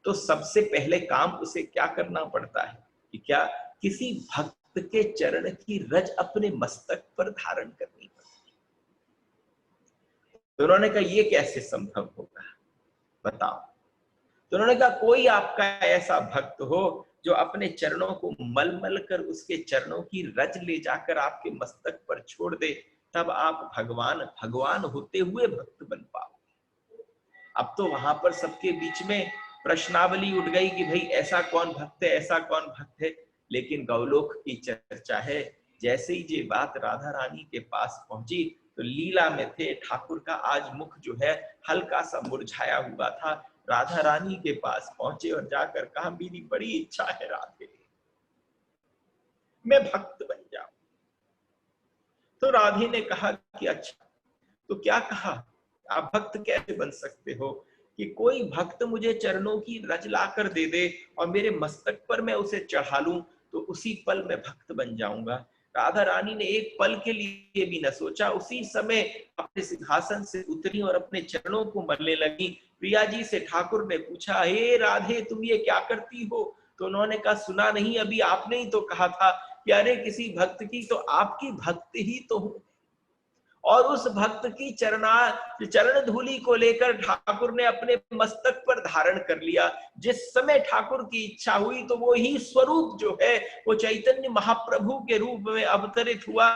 S1: तो सबसे पहले काम उसे क्या करना पड़ता है कि क्या किसी भक्त के चरण की रज अपने मस्तक पर धारण करनी पड़ती है। तो उन्होंने कहा ये कैसे संभव होगा, बताओ। तो उन्होंने कहा कोई आपका ऐसा भक्त हो जो अपने चरणों को मल मल कर उसके चरणों की रज ले जाकर आपके मस्तक पर छोड़ दे, तब आप भगवान भगवान होते हुए भक्त बन पाओगे। अब तो वहां पर सबके बीच में प्रश्नावली उठ गई कि भाई ऐसा कौन भक्त है, ऐसा कौन भक्त है। लेकिन गौलोक की चर्चा है, जैसे ही ये बात राधा रानी के पास पहुंची तो लीला में थे, ठाकुर का आज मुख जो है हल्का सा मुरझाया हुआ था। राधा रानी के पास पहुंचे और जाकर कहा मेरी बड़ी इच्छा है राधे, मैं भक्त बन जाऊं। तो राधे ने कहा कि अच्छा, तो क्या कहा, आप भक्त कैसे बन सकते हो? कि कोई भक्त मुझे चरणों की रज ला कर दे दे और मेरे मस्तक पर मैं उसे चढ़ा लूं, तो उसी पल मैं भक्त बन जाऊंगा। राधा रानी ने एक पल के लिए भी न सोचा, उसी समय अपने सिंहासन से उतरी और अपने चरणों को मलने लगी। प्रिया जी से ठाकुर ने पूछा, हे राधे तुम ये क्या करती हो? तो उन्होंने कहा सुना नहीं, अभी आपने ही तो कहा था कि अरे किसी भक्त की तो आपकी भक्त ही तो हूं। और उस भक्त की चरण धूलि को लेकर ठाकुर ने अपने मस्तक पर धारण कर लिया। जिस समय ठाकुर की इच्छा हुई तो वो ही स्वरूप जो है वो चैतन्य महाप्रभु के रूप में अवतरित हुआ,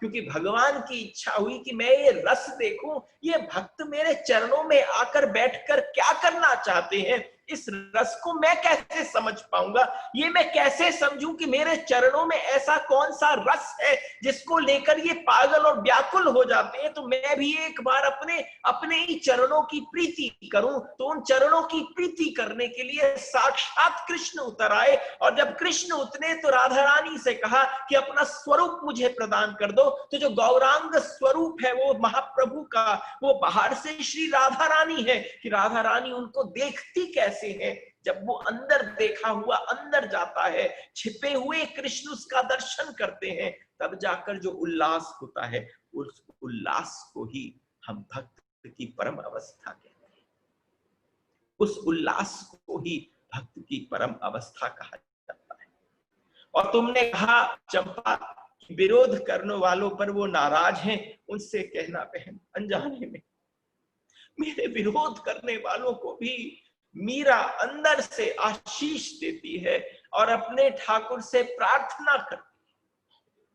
S1: क्योंकि भगवान की इच्छा हुई कि मैं ये रस देखूं, ये भक्त मेरे चरणों में आकर बैठकर क्या करना चाहते हैं, इस रस को मैं कैसे समझ पाऊंगा, ये मैं कैसे समझूं कि मेरे चरणों में ऐसा कौन सा रस है जिसको लेकर ये पागल और व्याकुल हो जाते हैं। तो मैं भी एक बार अपने ही चरणों की प्रीति करूं। तो उन चरणों की प्रीति करने के लिए साक्षात कृष्ण उतर आए, और जब कृष्ण उतरे तो राधा रानी से कहा कि अपना स्वरूप मुझे प्रदान कर दो। तो जो गौरांग स्वरूप है वो महाप्रभु का, वो बाहर से श्री राधा रानी है कि राधा रानी उनको देखती कैसे है। जब वो अंदर देखा हुआ अंदर जाता है, छिपे हुए कृष्ण उसका दर्शन करते हैं, तब जाकर जो उल्लास होता है, उस उल्लास को ही हम भक्त की परम अवस्था कहते हैं। उस उल्लास को ही भक्त की परम अवस्था कहा जाता है। और तुमने कहा चंपा कि विरोध करने वालों पर वो नाराज हैं, उनसे कहना बहन अनजाने में मेरे विरोध करने वालों को भी मीरा अंदर से आशीष देती है और अपने ठाकुर से प्रार्थना करती है।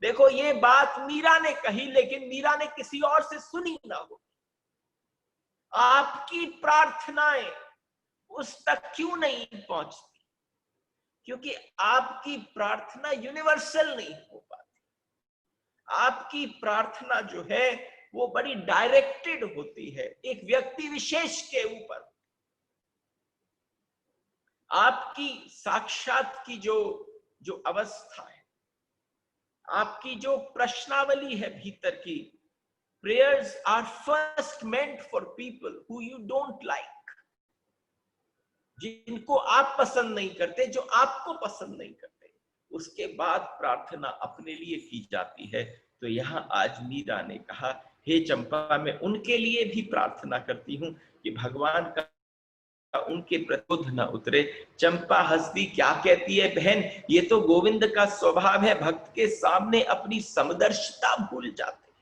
S1: देखो ये बात मीरा ने कही, लेकिन मीरा ने किसी और से सुनी ना हो। आपकी प्रार्थनाएं उस तक क्यों नहीं पहुंचती? क्योंकि आपकी प्रार्थना यूनिवर्सल नहीं हो पाती। आपकी प्रार्थना जो है वो बड़ी डायरेक्टेड होती है एक व्यक्ति विशेष के ऊपर। आपकी साक्षात की जो अवस्था है, आपकी जो प्रश्नावली है भीतर की, prayers are first meant for people who you don't like, जिनको आप पसंद नहीं करते, जो आपको पसंद नहीं करते, उसके बाद प्रार्थना अपने लिए की जाती है। तो यहां आज मीरा ने कहा, हे चंपा मैं उनके लिए भी प्रार्थना करती हूं कि भगवान का उनके प्रति न उतरे। चंपा हंसती क्या कहती है, बहन ये तो गोविंद का स्वभाव है, भक्त के सामने अपनी समदर्शिता भूल जाते हैं।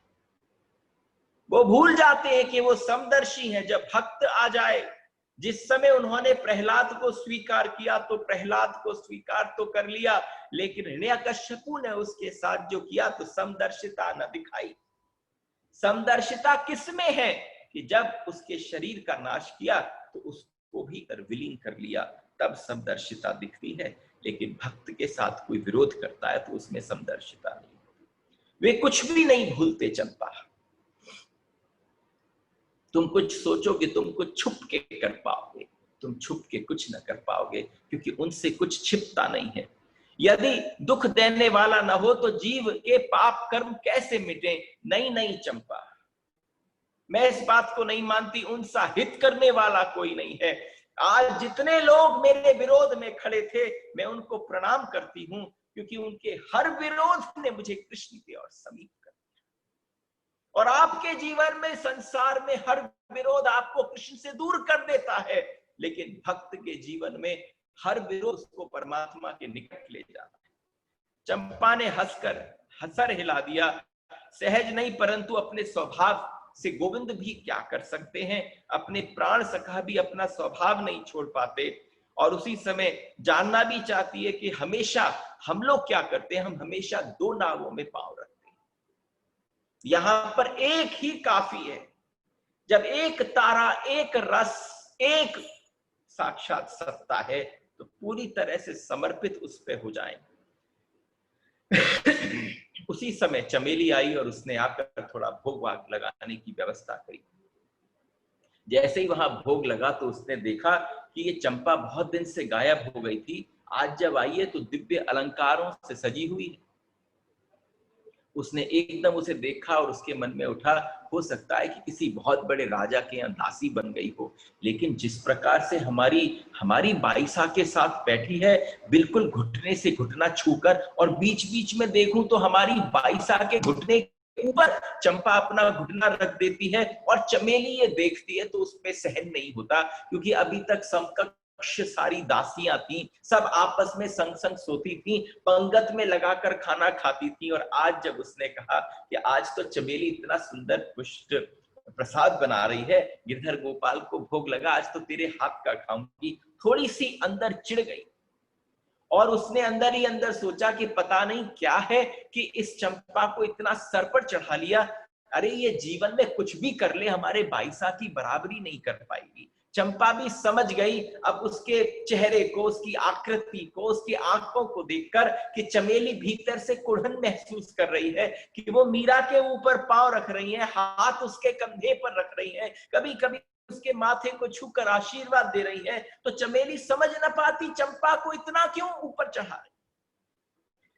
S1: वो भूल जाते हैं कि वो समदर्शी है। जब भक्त आ जाए, जिस समय उन्होंने प्रहलाद को स्वीकार किया तो प्रहलाद को स्वीकार तो कर लिया, लेकिन हिरण्यकश्यपु ने उसके साथ जो किया तो समदर्शिता न दिखाई। समदर्शिता किसमें है कि जब उसके शरीर का नाश किया तो उसको भी विलीन कर लिया, तब समदर्शिता दिखती है। लेकिन भक्त के साथ कोई विरोध करता है तो उसमें समदर्शिता नहीं होती। वे कुछ भी नहीं भूलते चंपा। तुम कुछ सोचोगे, तुम कुछ छुप के कर पाओगे, तुम छुप के कुछ न कर पाओगे, क्योंकि उनसे कुछ छिपता नहीं है। यदि दुख देने वाला न हो तो जीव के पाप कर्म कैसे मिटे? नहीं चंपा, मैं इस बात को नहीं मानती। उनसा हित करने वाला कोई नहीं है। आज जितने लोग मेरे विरोध में खड़े थे, मैं उनको प्रणाम करती हूं, क्योंकि उनके हर विरोध ने मुझे कृष्ण की ओर समीप कर दिया। और आपके जीवन में, संसार में हर विरोध आपको कृष्ण से दूर कर देता है, लेकिन भक्त के जीवन में हर विरोध उसको परमात्मा के निकट ले जाता है। चंपा ने हंसर हिला दिया। सहज नहीं, परंतु अपने स्वभाव से गोविंद भी क्या कर सकते हैं। अपने प्राण सखा भी अपना स्वभाव नहीं छोड़ पाते। और उसी समय जानना भी चाहती है कि हमेशा हम लोग क्या करते हैं, हम हमेशा दो नावों में पांव रखते हैं। यहां पर एक ही काफी है। जब एक तारा, एक रस, एक साक्षात सत्ता है, तो पूरी तरह से समर्पित उस पे हो जाएंगे। उसी समय चमेली आई और उसने आकर थोड़ा भोग वाग लगाने की व्यवस्था करी। जैसे ही वहां भोग लगा तो उसने देखा कि ये चंपा बहुत दिन से गायब हो गई थी, आज जब आई है तो दिव्य अलंकारों से सजी हुई है। उसने एकदम उसे देखा और उसके मन में उठा, हो सकता है कि किसी बहुत बड़े राजा के यहाँ दासी बन गई हो। लेकिन जिस प्रकार से हमारी बाईसा के साथ बैठी है, बिल्कुल घुटने से घुटना छूकर, और बीच बीच में देखूं तो हमारी बाईसा के घुटने के ऊपर चंपा अपना घुटना रख देती है। और चमेली ये देखती है तो उसमें सहन नहीं होता, क्योंकि अभी तक समकक्ष लक्ष सारी दासियां थी, सब आपस में संग संग सोती थी, पंगत में लगाकर खाना खाती थी। और आज जब उसने कहा कि आज तो चमेली इतना सुंदर पुष्ट प्रसाद बना रही है, गिरधर गोपाल को भोग लगा, आज तो तेरे हाथ का खाऊंगी, थोड़ी सी अंदर चिढ़ गई। और उसने अंदर ही अंदर सोचा कि पता नहीं क्या है कि इस चंपा को इतना सर पर चढ़ा लिया। अरे ये जीवन में कुछ भी कर ले, हमारे बाईसा की बराबरी नहीं कर पाएगी। चंपा भी समझ गई अब उसके चेहरे को, उसकी आकृति को, उसकी आंखों को देखकर कि चमेली भीतर से कुढ़न महसूस कर रही है, कि वो मीरा के ऊपर पांव रख रही है, हाथ उसके कंधे पर रख रही है, कभी कभी उसके माथे को छूकर आशीर्वाद दे रही है। तो चमेली समझ न पाती चंपा को इतना क्यों ऊपर चढ़ा रही।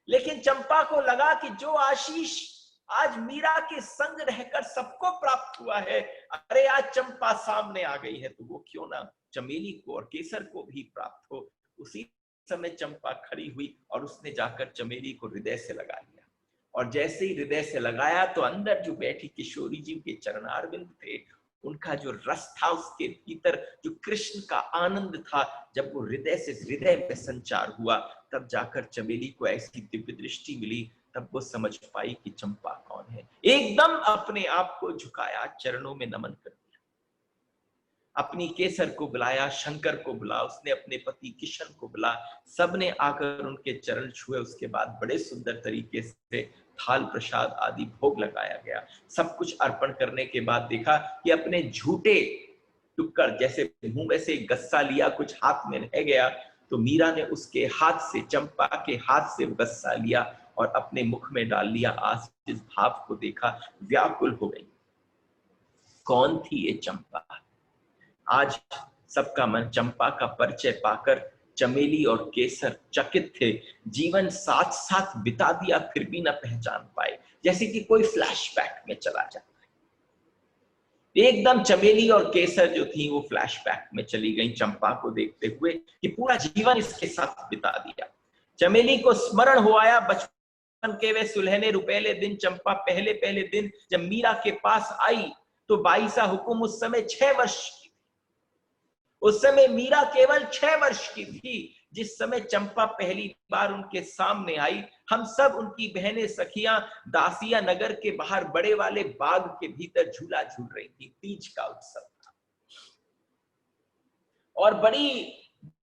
S1: लेकिन चंपा को लगा कि जो आशीष आज मीरा के संग रहकर सबको प्राप्त हुआ है, अरे आज चंपा सामने आ गई है तो वो क्यों ना चमेली को और केसर को भी प्राप्त हो। उसी समय चंपा खड़ी हुई और उसने जाकर चमेली को हृदय से लगा लिया। और जैसे ही हृदय से लगाया तो अंदर जो बैठी किशोरी जी के चरणारविंद थे, उनका जो रस था उसके भीतर, जो कृष्ण का आनंद था, जब वो हृदय से हृदय में संचार हुआ, तब जाकर चमेली को ऐसी दिव्य दृष्टि मिली, तब वो समझ पाई कि चंपा कौन है। एकदम अपने आप को झुकाया, चरणों में नमन कर दिया, अपनी केसर को बुलाया, शंकर को बुला, उसने अपने पति किशन को बुला, सबने आकर उनके चरण छुए। उसके बाद बड़े सुंदर तरीके से थाल प्रसाद आदि भोग लगाया गया। सब कुछ अर्पण करने के बाद देखा कि अपने झूठे टुक्कड़, जैसे मुंह में से गस्सा लिया कुछ हाथ में रह गया, तो मीरा ने उसके हाथ से, चंपा के हाथ से गस्सा लिया और अपने मुख में डाल लिया। आज इस भाव को देखा, व्याकुल हो गई। कौन थी ये चंपा? आज सबका मन चंपा का परिचय पाकर चमेली और केसर चकित थे। जीवन साथ साथ बिता दिया फिर भी न पहचान पाए, जैसे कि कोई फ्लैशबैक में चला जाता है। एकदम चमेली और केसर जो थी वो फ्लैशबैक में चली गई, चंपा को देखते हुए कि पूरा जीवन इसके साथ बिता दिया। चमेली को स्मरण हो आया बचपन के वे सुलहने रुपहले दिन। चंपा पहले पहले दिन जब मीरा के पास आई तो बाईसा हुकुम उस समय 6 वर्ष, उस समय मीरा केवल 6 वर्ष की थी जिस समय चंपा पहली बार उनके सामने आई। हम सब उनकी बहनें सखियां दासिया नगर के बाहर बड़े वाले बाग के भीतर झूला झूल रही थी। तीज का उत्सव था और बड़ी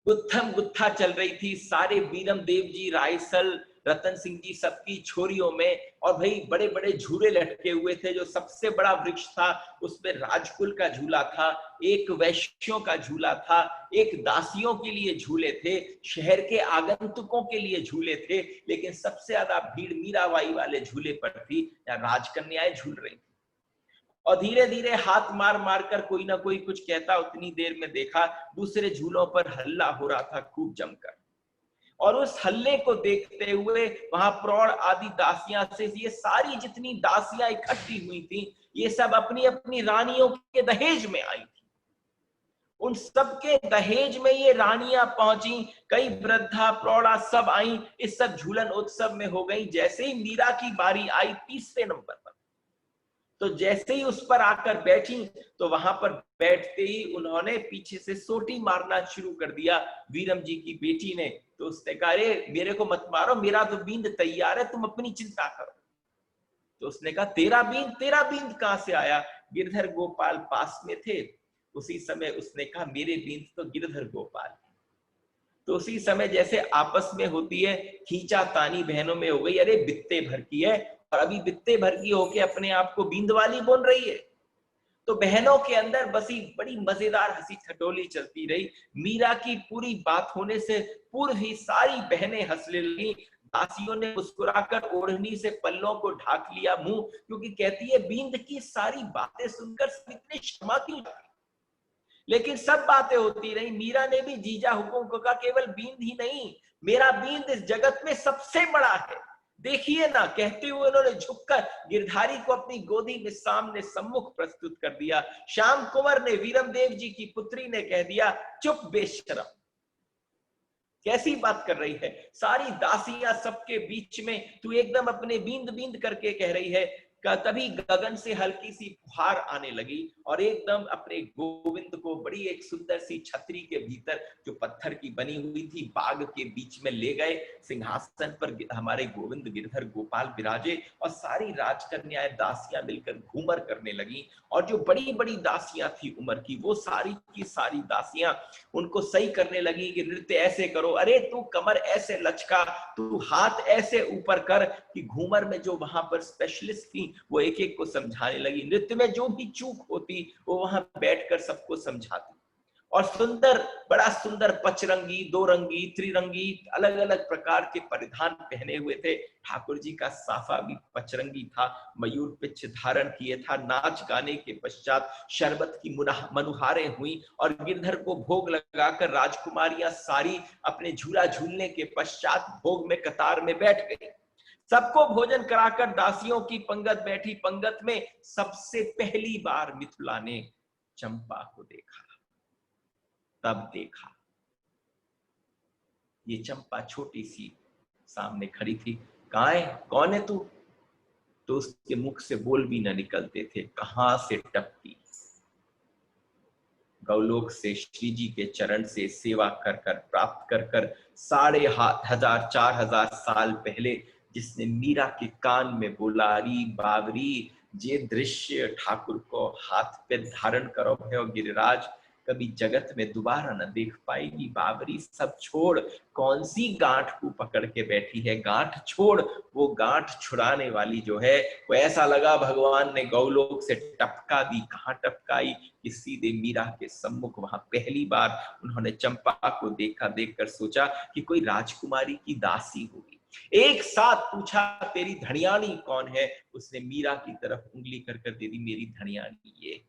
S1: गुत्थम गुत्था चल रही थी। सारे बीरम देव जी, रायसल, रतन सिंह जी सबकी छोरियों में, और भाई बड़े बड़े झूले लटके हुए थे। जो सबसे बड़ा वृक्ष था उसमें राजकुल का झूला था, एक वैश्यों का झूला था, एक दासियों के लिए झूले थे, शहर के आगंतुकों के लिए झूले थे। लेकिन सबसे ज्यादा भीड़ मीराबाई वाले झूले पर थी, या राजकन्याएं झूल रही थी। और धीरे धीरे हाथ मार मार कर कोई ना कोई कुछ कहता। उतनी देर में देखा दूसरे झूलों पर हल्ला हो रहा था खूब जमकर, और उस हल्ले को देखते हुए वहां प्रौढ़ आदि दासियां से, ये सारी जितनी दासियां इकट्ठी हुई थी, ये सब अपनी अपनी रानियों के दहेज में आई थी। उन सबके दहेज में ये रानियां पहुंची, कई वृद्धा प्रौढ़ा सब आई, इस सब झूलन उत्सव में हो गई। जैसे ही मीरा की बारी आई तीसरे नंबर पर, तो जैसे ही उस पर आकर बैठी तो वहां पर बैठते ही उन्होंने पीछे से सोटी मारना शुरू कर दिया वीरम जी की बेटी ने। तो उसने कहा, अरे मेरे को मत मारो, मेरा तो बींद तैयार है, तुम अपनी चिंता करो। तो उसने कहा, तेरा बींद कहां से आया? गिरधर गोपाल पास में थे। उसी समय उसने कहा, मेरे बींद तो गिरधर गोपाल। तो उसी समय जैसे आपस में होती है खींचा तानी बहनों में हो गई, अरे बित्ते भर की है और अभी बित्ते भर की होके अपने आप को बींद वाली बोल रही है। तो बहनों के अंदर बसी बड़ी मजेदार हंसी ठटोली चलती रही। मीरा की पूरी बात होने से पूर्व ही सारी बहनें हंसने लगी। दासियों ने मुस्कुराकर ओढ़नी से पल्लों को ढाक लिया मुंह, क्योंकि कहती है बींद की सारी बातें सुनकर इतने क्षमा क्यों जाती। लेकिन सब बातें होती रही। मीरा ने भी जीजा हुकुम को कहा, केवल बींद ही नहीं, मेरा बींद इस जगत में सबसे बड़ा है, देखिए ना। कहते हुए उन्होंने झुककर गिरधारी को अपनी गोदी में सामने सम्मुख प्रस्तुत कर दिया। श्याम कुंवर ने, वीरम देव जी की पुत्री ने कह दिया, चुप बेशरम, कैसी बात कर रही है? सारी दासियां सबके बीच में तू एकदम अपने बींद बींद करके कह रही है। तभी गगन से हल्की सी फुहार आने लगी और एकदम अपने गोविंद को बड़ी एक सुंदर सी छतरी के भीतर, जो पत्थर की बनी हुई थी, बाग के बीच में ले गए। सिंहासन पर हमारे गोविंद गिरधर गोपाल विराजे और सारी राजकन्याएं दासियां मिलकर घूमर करने लगी। और जो बड़ी बड़ी दासियां थी उम्र की, वो सारी की सारी दासियां उनको सही करने लगी कि नृत्य ऐसे करो, अरे तू कमर ऐसे लचका, तू हाथ ऐसे ऊपर कर। कि घूमर में जो वहां पर स्पेशलिस्ट थी वो एक एक को समझाने लगी। नृत्य में जो भी चूक होती वो वहां बैठकर सबको समझाती। और सुंदर, बड़ा सुंदर पचरंगी, दो रंगी, त्रिरंगी, अलग अलग प्रकार के परिधान पहने हुए थे। ठाकुर जी का साफा भी पचरंगी था, मयूर पिच्छ धारण किए था। नाच गाने के पश्चात शरबत की मनुहारें हुई और गिरधर को भोग लगाकर राजकुमारियां सारी अपने झूला झूलने के पश्चात भोग में कतार में बैठ गई। सबको भोजन कराकर दासियों की पंगत बैठी। पंगत में सबसे पहली बार मिथिला ने चंपा को देखा। तब देखा, ये चंपा छोटी सी सामने खड़ी थी। कहाँ है, कौन है तू? तो उसके मुख से बोल भी न निकलते थे। कहां से टपकी, गौलोक से श्री जी के चरण से सेवा कर कर प्राप्त कर कर 1500 4000 साल पहले जिसने मीरा के कान में बोला, अरी बावरी, जे दृश्य ठाकुर को हाथ पे धारण करो भयो गिरिराज, कभी जगत में दोबारा न देख पाएगी बावरी। सब छोड़, कौन सी गांठ को पकड़ के बैठी है, गांठ छोड़। वो गांठ छुड़ाने वाली जो है, वो ऐसा लगा भगवान ने गौलोक से टपका दी। कहां टपकाई कि सीधे मीरा के सम्मुख। वहां पहली बार उन्होंने चंपा को देखा। देखकर सोचा कि कोई राजकुमारी की दासी होगी। एक साथ पूछा, तेरी धनियानी कौन है? उसने मीरा की तरफ उंगली कर कर दे दी, मेरी धनियानी ये।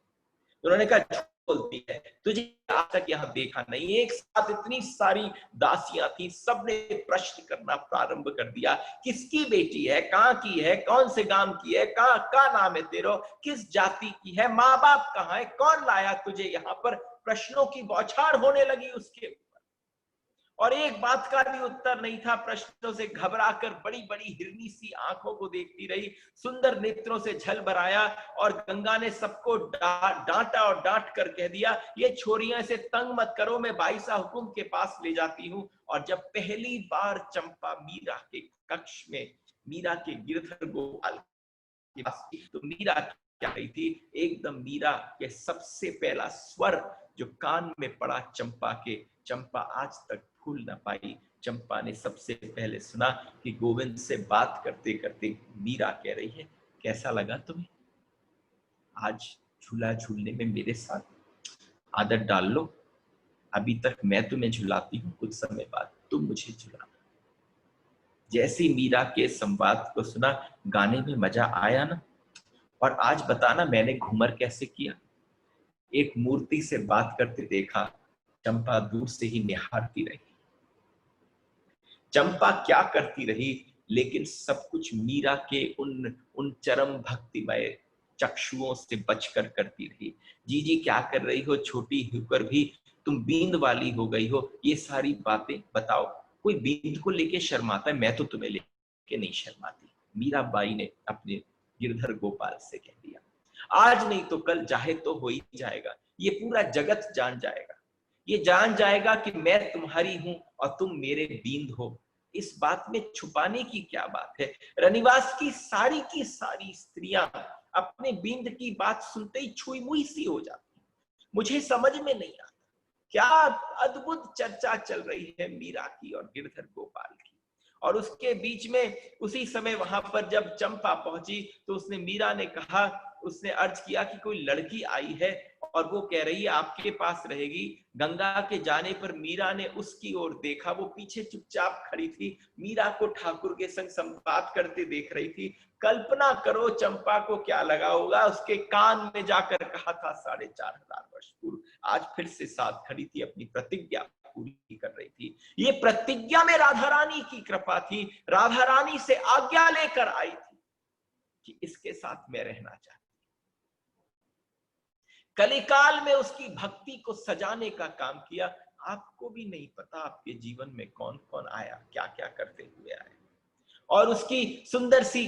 S1: उन्होंने कहा, बोलती है, तुझे आज तक यहाँ देखा नहीं। एक साथ इतनी सारी दासियां थी, सबने प्रश्न करना प्रारंभ कर दिया, किसकी बेटी है, कहाँ की है, कौन से गांव की है, कहाँ का नाम है तेरो, किस जाति की है, माँ बाप कहाँ है, कौन लाया तुझे यहाँ पर? प्रश्नों की बौछार होने लगी उसके। और एक बात का भी उत्तर नहीं था। प्रश्नों से घबराकर बड़ी बड़ी हिरनी सी आंखों को देखती रही, सुंदर नेत्रों से झल भराया। और गंगा ने सबको डांटा और डांट कर कह दिया, ये छोरियां से तंग मत करो, मैं बाईसा हुकुम के पास ले जाती हूँ। और जब पहली बार चंपा मीरा के कक्ष में, मीरा के गिरधर गोपाल के पास, तो मीरा क्या रही थी, एकदम मीरा के सबसे पहला स्वर जो कान में पड़ा चंपा के, चंपा आज तक भूल ना पाई। चंपा ने सबसे पहले सुना कि गोविंद से बात करते करते मीरा कह रही है, कैसा लगा तुम्हें आज झूला झूलने में मेरे साथ? आदत डाल लो, अभी तक मैं तुम्हें झुलाती हूँ, कुछ समय बाद तुम मुझे झुलाना। जैसी मीरा के संवाद को सुना, गाने में मजा आया ना? और आज बताना मैंने घूमर कैसे किया। एक मूर्ति से बात करते देखा। चंपा दूर से ही निहारती रही। चंपा क्या करती रही, लेकिन सब कुछ मीरा के उन चरम भक्तिमय चक्षुओं से बचकर करती रही। जी जी क्या कर रही हो, छोटी होकर भी तुम बींद वाली हो गई हो, ये सारी बातें बताओ। कोई बींद को लेके शर्माता है? मैं तो तुम्हें लेके नहीं शर्माती। मीराबाई ने अपने गिरधर गोपाल से कह दिया, आज नहीं तो कल चाहे तो हो ही जाएगा। ये पूरा जगत जान जाएगा, ये जान जाएगा कि मैं तुम्हारी हूं और तुम मेरे बींद हो। इस बात में छुपाने की क्या बात है? रनिवास की सारी स्त्रियां अपने बींद की बात सुनते ही छुई मुई सी हो जाती। मुझे समझ में नहीं आता, क्या अद्भुत चर्चा चल रही है मीरा की और गिरधर गोपाल की। और उसके बीच में उसी समय वहां पर जब चंपा पहुंची तो उसने, मीरा ने कहा, उसने अर्ज किया कि कोई लड़की आई है और वो कह रही है आपके पास रहेगी। गंगा के जाने पर मीरा ने उसकी ओर देखा, वो पीछे चुपचाप खड़ी थी, मीरा को ठाकुर के संग संवाद करते देख रही थी। कल्पना करो चंपा को क्या लगा होगा। उसके कान में जाकर कहा था 4500 वर्ष पूर्व। आज फिर से साथ खड़ी थी, अपनी प्रतिज्ञा पूरी कर रही थी। ये प्रतिज्ञा में राधा रानी की कृपा थी। राधा रानी से आज्ञा लेकर आई थी कि इसके साथ मैं रहना चाहती। कलिकाल में उसकी भक्ति को सजाने का काम किया। आपको भी नहीं पता आपके जीवन में कौन कौन आया, क्या क्या करते हुए आया। और उसकी सुंदर सी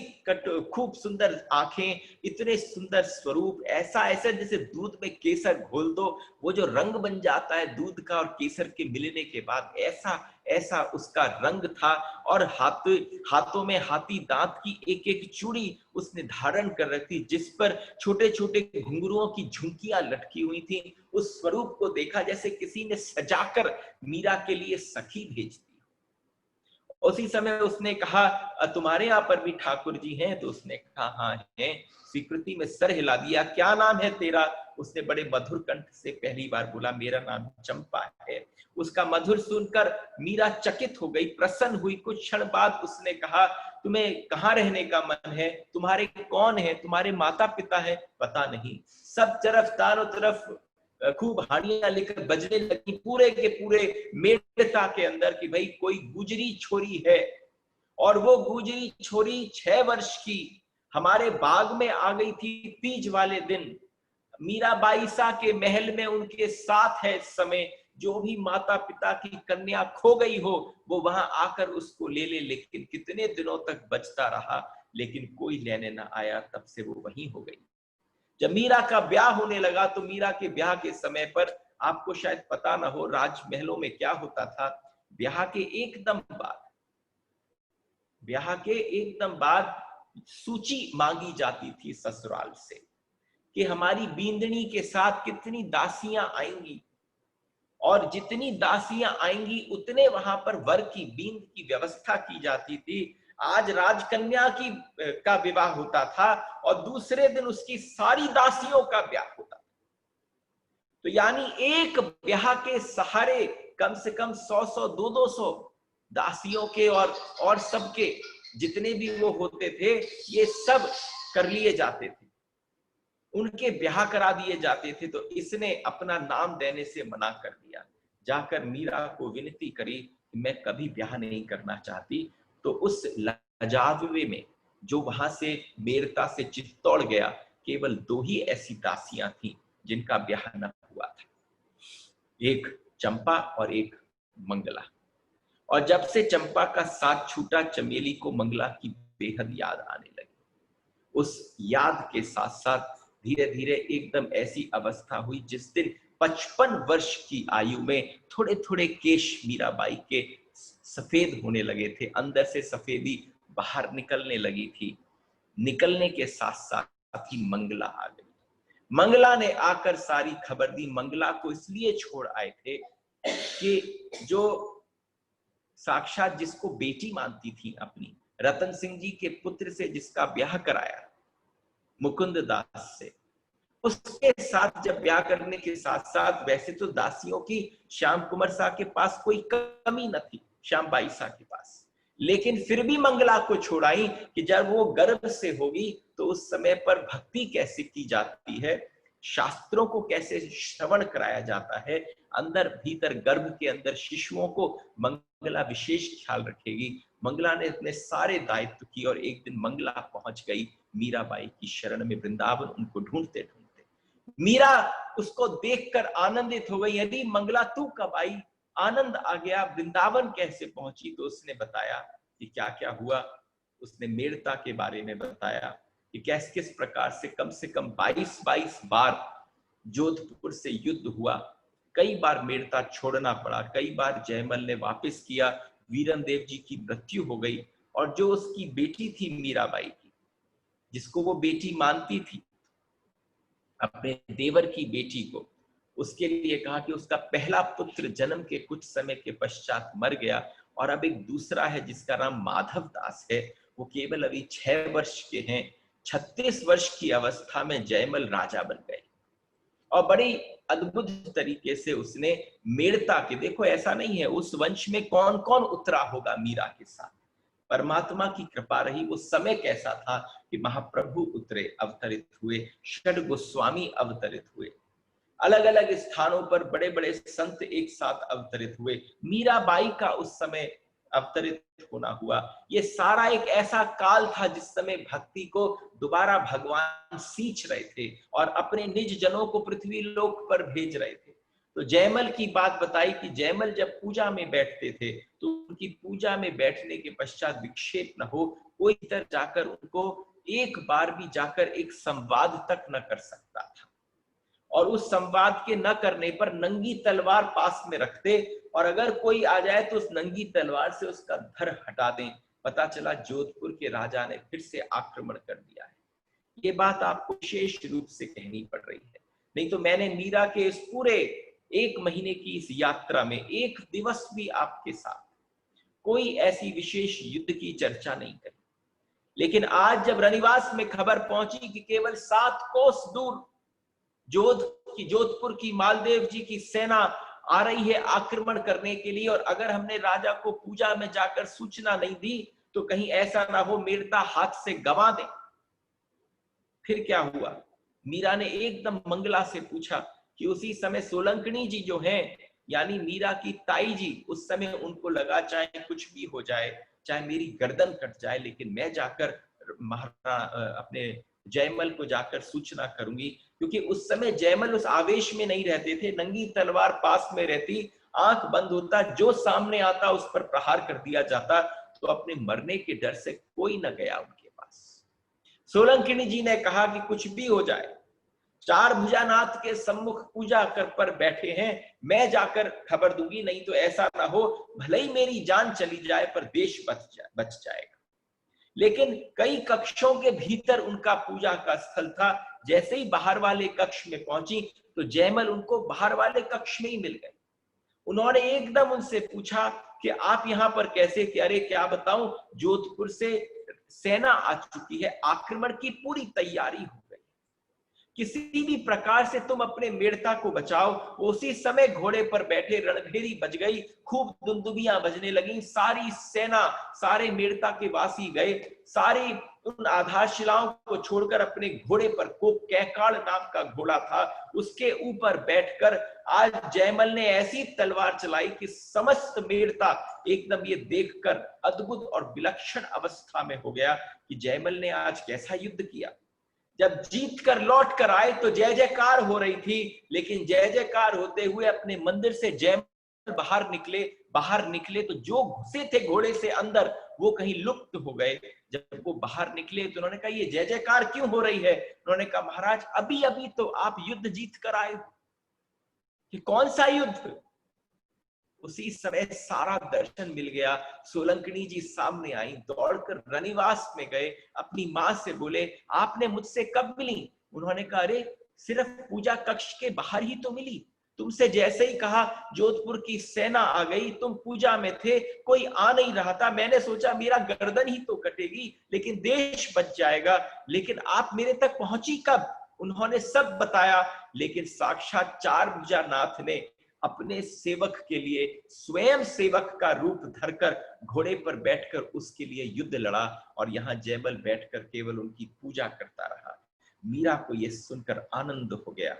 S1: खूब सुंदर आंखें, इतने सुंदर स्वरूप, ऐसा ऐसा जैसे दूध में केसर घोल दो, वो जो रंग बन जाता है दूध का और केसर के मिलने के बाद, ऐसा ऐसा उसका रंग था। और हाथों में हाथी दांत की एक एक चूड़ी उसने धारण कर रखी, जिस पर छोटे छोटे घुंघरुओं की झुमकियां लटकी हुई थी। उस स्वरूप को देखा जैसे किसी ने सजाकर मीरा के लिए सखी भेज दी। उसी समय उसने कहा, तुम्हारे यहाँ पर भी ठाकुर जी हैं? तो उसने कहा, हाँ हैं। स्वीकृति में सर हिला दिया। क्या नाम है तेरा? उसने बड़े मधुर कंठ से पहली बार बोला, मेरा नाम चंपा है। उसका मधुर सुनकर मीरा चकित हो गई, प्रसन्न हुई। कुछ क्षण बाद उसने कहा, तुम्हें कहाँ रहने का मन है? तुम्हारे कौन है? तुम्हारे माता पिता है? पता नहीं। सब तरफ चारों तरफ खूब हाड़ियां लेकर बजने लगी पूरे के पूरे मेड़ता के अंदर कि भाई कोई गुजरी छोरी है। और वो गुजरी छोरी 6 वर्ष की हमारे बाग में आ गई थी तीज वाले दिन। मीराबाई सा के महल में उनके साथ है इस समय। जो भी माता पिता की कन्या खो गई हो वो वहां आकर उसको ले ले। लेकिन कितने दिनों तक बचता रहा, लेकिन कोई लेने ना आया। तब से वो वहीं हो गई। जब मीरा का ब्याह होने लगा तो मीरा के ब्याह के समय पर, आपको शायद पता ना हो, राजमहलों में क्या होता था, ब्याह के एकदम बाद, ब्याह के एकदम बाद सूची मांगी जाती थी ससुराल से कि हमारी बींदनी के साथ कितनी दासियां आएंगी, और जितनी दासियां आएंगी उतने वहां पर वर की बींद की व्यवस्था की जाती थी। आज राजकन्या की का विवाह होता था और दूसरे दिन उसकी सारी दासियों का ब्याह होता था। तो यानी एक ब्याह के सहारे कम से कम 100-100, 200 दासियों के और सबके जितने भी वो होते थे, ये सब कर लिए जाते थे, उनके ब्याह करा दिए जाते थे। तो इसने अपना नाम देने से मना कर दिया। जाकर मीरा को विनती करी कि मैं कभी ब्याह नहीं करना चाहती। तो उस लजावे में जो वहां से मेरता से चित्तौड़ गया, केवल 2 ही ऐसी दासियां थीं जिनका ब्याह न हुआ था, एक चंपा और एक मंगला। और जब से चंपा का साथ छूटा, चमेली को मंगला की बेहद याद आने लगी। उस याद के साथ साथ धीरे धीरे एकदम ऐसी अवस्था हुई जिस दिन 55 वर्ष की आयु में थोड़े थोड़े केश मीराबाई के सफेद होने लगे थे, अंदर से सफेदी बाहर निकलने लगी थी। निकलने के साथ साथ ही मंगला आ गई। मंगला ने आकर सारी खबर दी। मंगला को इसलिए छोड़ आए थे कि जो साक्षात जिसको बेटी मानती थी अपनी, रतन सिंह जी के पुत्र से जिसका ब्याह कराया मुकुंद दास से, उसके साथ जब ब्याह करने के साथ साथ, वैसे तो दासियों की श्याम कुमार सा के पास कोई कमी न थी, श्याम बाई सा के पास, लेकिन फिर भी मंगला को छोड़ाई कि जब वो गर्भ से होगी तो उस समय पर भक्ति कैसे की जाती है, शास्त्रों को कैसे श्रवण कराया जाता है, अंदर भीतर गर्भ के अंदर शिशुओं को मंगला विशेष ख्याल रखेगी। मंगला ने अपने सारे दायित्व की और एक दिन मंगला पहुंच गई मीराबाई की शरण में वृंदावन, उनको ढूंढते ढूंढते। मीरा उसको देखकर आनंदित हो गई। यदि मंगला तू कब आई? आनंद आ गया। वृंदावन कैसे पहुंची? तो उसने बताया कि क्या क्या हुआ। उसने मेड़ता के बारे में बताया कि कैसे किस प्रकार से कम 22 बार जोधपुर से युद्ध हुआ, कई बार मेड़ता छोड़ना पड़ा, कई बार जयमल ने वापस किया, वीरन देव जी की मृत्यु हो गई। और जो उसकी बेटी थी मीराबाई की, जिसको वो बेटी मानती थी, अपने देवर की बेटी को, उसके लिए कहा कि उसका पहला पुत्र जन्म के कुछ समय के पश्चात मर गया और अब एक दूसरा है जिसका नाम माधव दास है। वो केवल अभी 6 वर्ष के हैं। 36 वर्ष की अवस्था में जयमल राजा बन गए और बड़ी अद्भुत तरीके से उसने मेड़ता के, देखो ऐसा नहीं है उस वंश में कौन कौन उतरा होगा मीरा के साथ, परमात्मा की कृपा रही। वो समय कैसा था कि महाप्रभु उतरे, अवतरित हुए, षड गोस्वामी अवतरित हुए, अलग अलग स्थानों पर बड़े बड़े संत एक साथ अवतरित हुए, मीराबाई का उस समय अवतरित होना हुआ। ये सारा एक ऐसा काल था जिस समय भक्ति को दोबारा भगवान सींच रहे थे और अपने निज जनों को पृथ्वी लोक पर भेज रहे थे। तो जयमल की बात बताई कि जयमल जब पूजा में बैठते थे तो उनकी उनकी पूजा में बैठने के पश्चात विक्षेप न हो, कोई इधर जाकर उनको एक बार भी जाकर एक संवाद तक न कर सकता था। और उस संवाद के न करने पर नंगी तलवार पास में रखते, और अगर कोई आ जाए तो उस नंगी तलवार से उसका धड़ हटा दें। पता चला जोधपुर के राजा ने फिर से आक्रमण कर दिया है। ये बात आपको विशेष रूप से कहनी पड़ रही है, नहीं तो मैंने मीरा के इस पूरे 1 महीने की इस यात्रा में एक दिवस भी आपके साथ कोई ऐसी विशेष युद्ध की चर्चा नहीं करी। लेकिन आज जब रनिवास में खबर पहुंची कि केवल 7 कोस दूर जोधपुर की मालदेव जी की सेना आ रही है आक्रमण करने के लिए, और अगर हमने राजा को पूजा में जाकर सूचना नहीं दी तो कहीं ऐसा ना हो मेड़ता हाथ से गंवा दे। फिर क्या हुआ? मीरा ने एकदम मंगला से पूछा कि उसी समय सोलंकनी जी जो हैं, यानी मीरा की ताई जी, उस समय उनको लगा चाहे कुछ भी हो जाए, चाहे मेरी गर्दन कट जाए, लेकिन मैं जाकर अपने जयमल को जाकर सूचना करूंगी। क्योंकि उस समय जयमल उस आवेश में नहीं रहते थे, नंगी तलवार पास में रहती, आंख बंद होता, जो सामने आता उस पर प्रहार कर दिया जाता। तो अपने मरने के डर से कोई न गया उनके पास। सोलंकिनी जी ने कहा कि कुछ भी हो जाए, 4 भुजानाथ के सम्मुख पूजा कर पर बैठे हैं, मैं जाकर खबर दूंगी, नहीं तो ऐसा ना हो भले ही मेरी जान चली जाए पर देश बच जाएगा। लेकिन कई कक्षों के भीतर उनका पूजा का स्थल था। जैसे ही बाहर वाले कक्ष में पहुंची तो जयमल उनको बाहर वाले कक्ष में ही मिल गए। उन्होंने एकदम उनसे पूछा कि आप यहां पर कैसे? कि अरे क्या बताऊं, जोधपुर से सेना आ चुकी है, आक्रमण की पूरी तैयारी हो गई, किसी भी प्रकार से तुम अपने मेड़ता को बचाओ। उसी समय घोड़े पर बैठे रणभेरी बज गई, खूब दुंदुबियां बजने लगी, सारी सेना, सारे मेड़ता के वासी गए, सारी उन आधारशिलाओं को छोड़कर अपने घोड़े पर, को कैकाड़ नाम का घोड़ा था, उसके ऊपर बैठकर आज जयमल ने ऐसी तलवार चलाई कि समस्त मेड़ता एकदम ये देखकर अद्भुत और विलक्षण अवस्था में हो गया कि जयमल ने आज कैसा युद्ध किया। जब जीत कर लौट कर आए तो जय जयकार हो रही थी, लेकिन जय जयकार होते हुए अपने मंदिर से जयमल बाहर निकले तो जो घुसे थे घोड़े से अंदर वो कहीं लुप्त हो गए। जब वो बाहर निकले तो उन्होंने कहा ये जय जयकार क्यों हो रही है? उन्होंने कहा महाराज अभी अभी तो आप युद्ध जीत कर आए हो। कि कौन सा युद्ध? उसी समय सारा दर्शन मिल गया। सोलंकनी जी सामने आई, दौड़कर रनिवास में गए, अपनी मां से बोले आपने मुझसे कब मिली? उन्होंने कहा अरे सिर्फ पूजा कक्ष के बाहर ही तो मिली, तुमसे जैसे ही कहा जोधपुर की सेना आ गई, तुम पूजा में थे, कोई आ नहीं रहा था, मैंने सोचा मेरा गर्दन ही तो कटेगी लेकिन देश बच जाएगा, लेकिन आप मेरे तक पहुंची कब? उन्होंने सब बताया, लेकिन साक्षात 4 भुजानाथ ने अपने सेवक के लिए स्वयं सेवक का रूप धरकर घोड़े पर बैठकर उसके लिए युद्ध लड़ा, और यहाँ जयमल बैठकर केवल उनकी पूजा करता रहा। मीरा को यह सुनकर आनंद हो गया,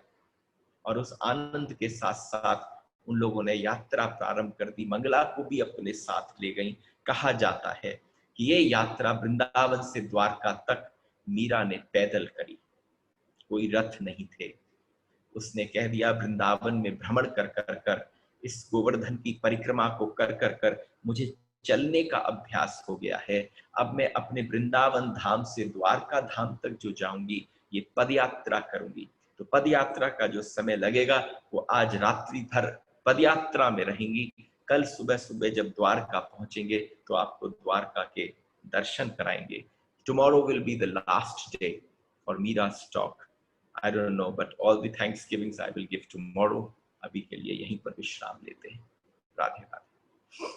S1: और उस आनंद के साथ साथ उन लोगों ने यात्रा प्रारंभ कर दी। मंगला को भी अपने साथ ले गई। कहा जाता है कि ये यात्रा वृंदावन से द्वारका तक मीरा ने पैदल करी, कोई रथ नहीं थे। उसने कह दिया वृंदावन में भ्रमण कर इस गोवर्धन की परिक्रमा को कर मुझे चलने का अभ्यास हो गया है। अब मैं अपने वृंदावन धाम से द्वारका धाम तक जो जाऊंगी ये पद यात्रा करूंगी। तो पद यात्रा का जो समय लगेगा वो आज रात्रि भर पद यात्रा में रहेंगी। कल सुबह सुबह जब द्वारका पहुंचेंगे तो आपको द्वारका के दर्शन कराएंगे। Tomorrow will be the last day for Mira's talk. I don't know, but all the Thanksgivings I will give tomorrow. अभी के लिए यहीं पर विश्राम लेते हैं। राधे राधे।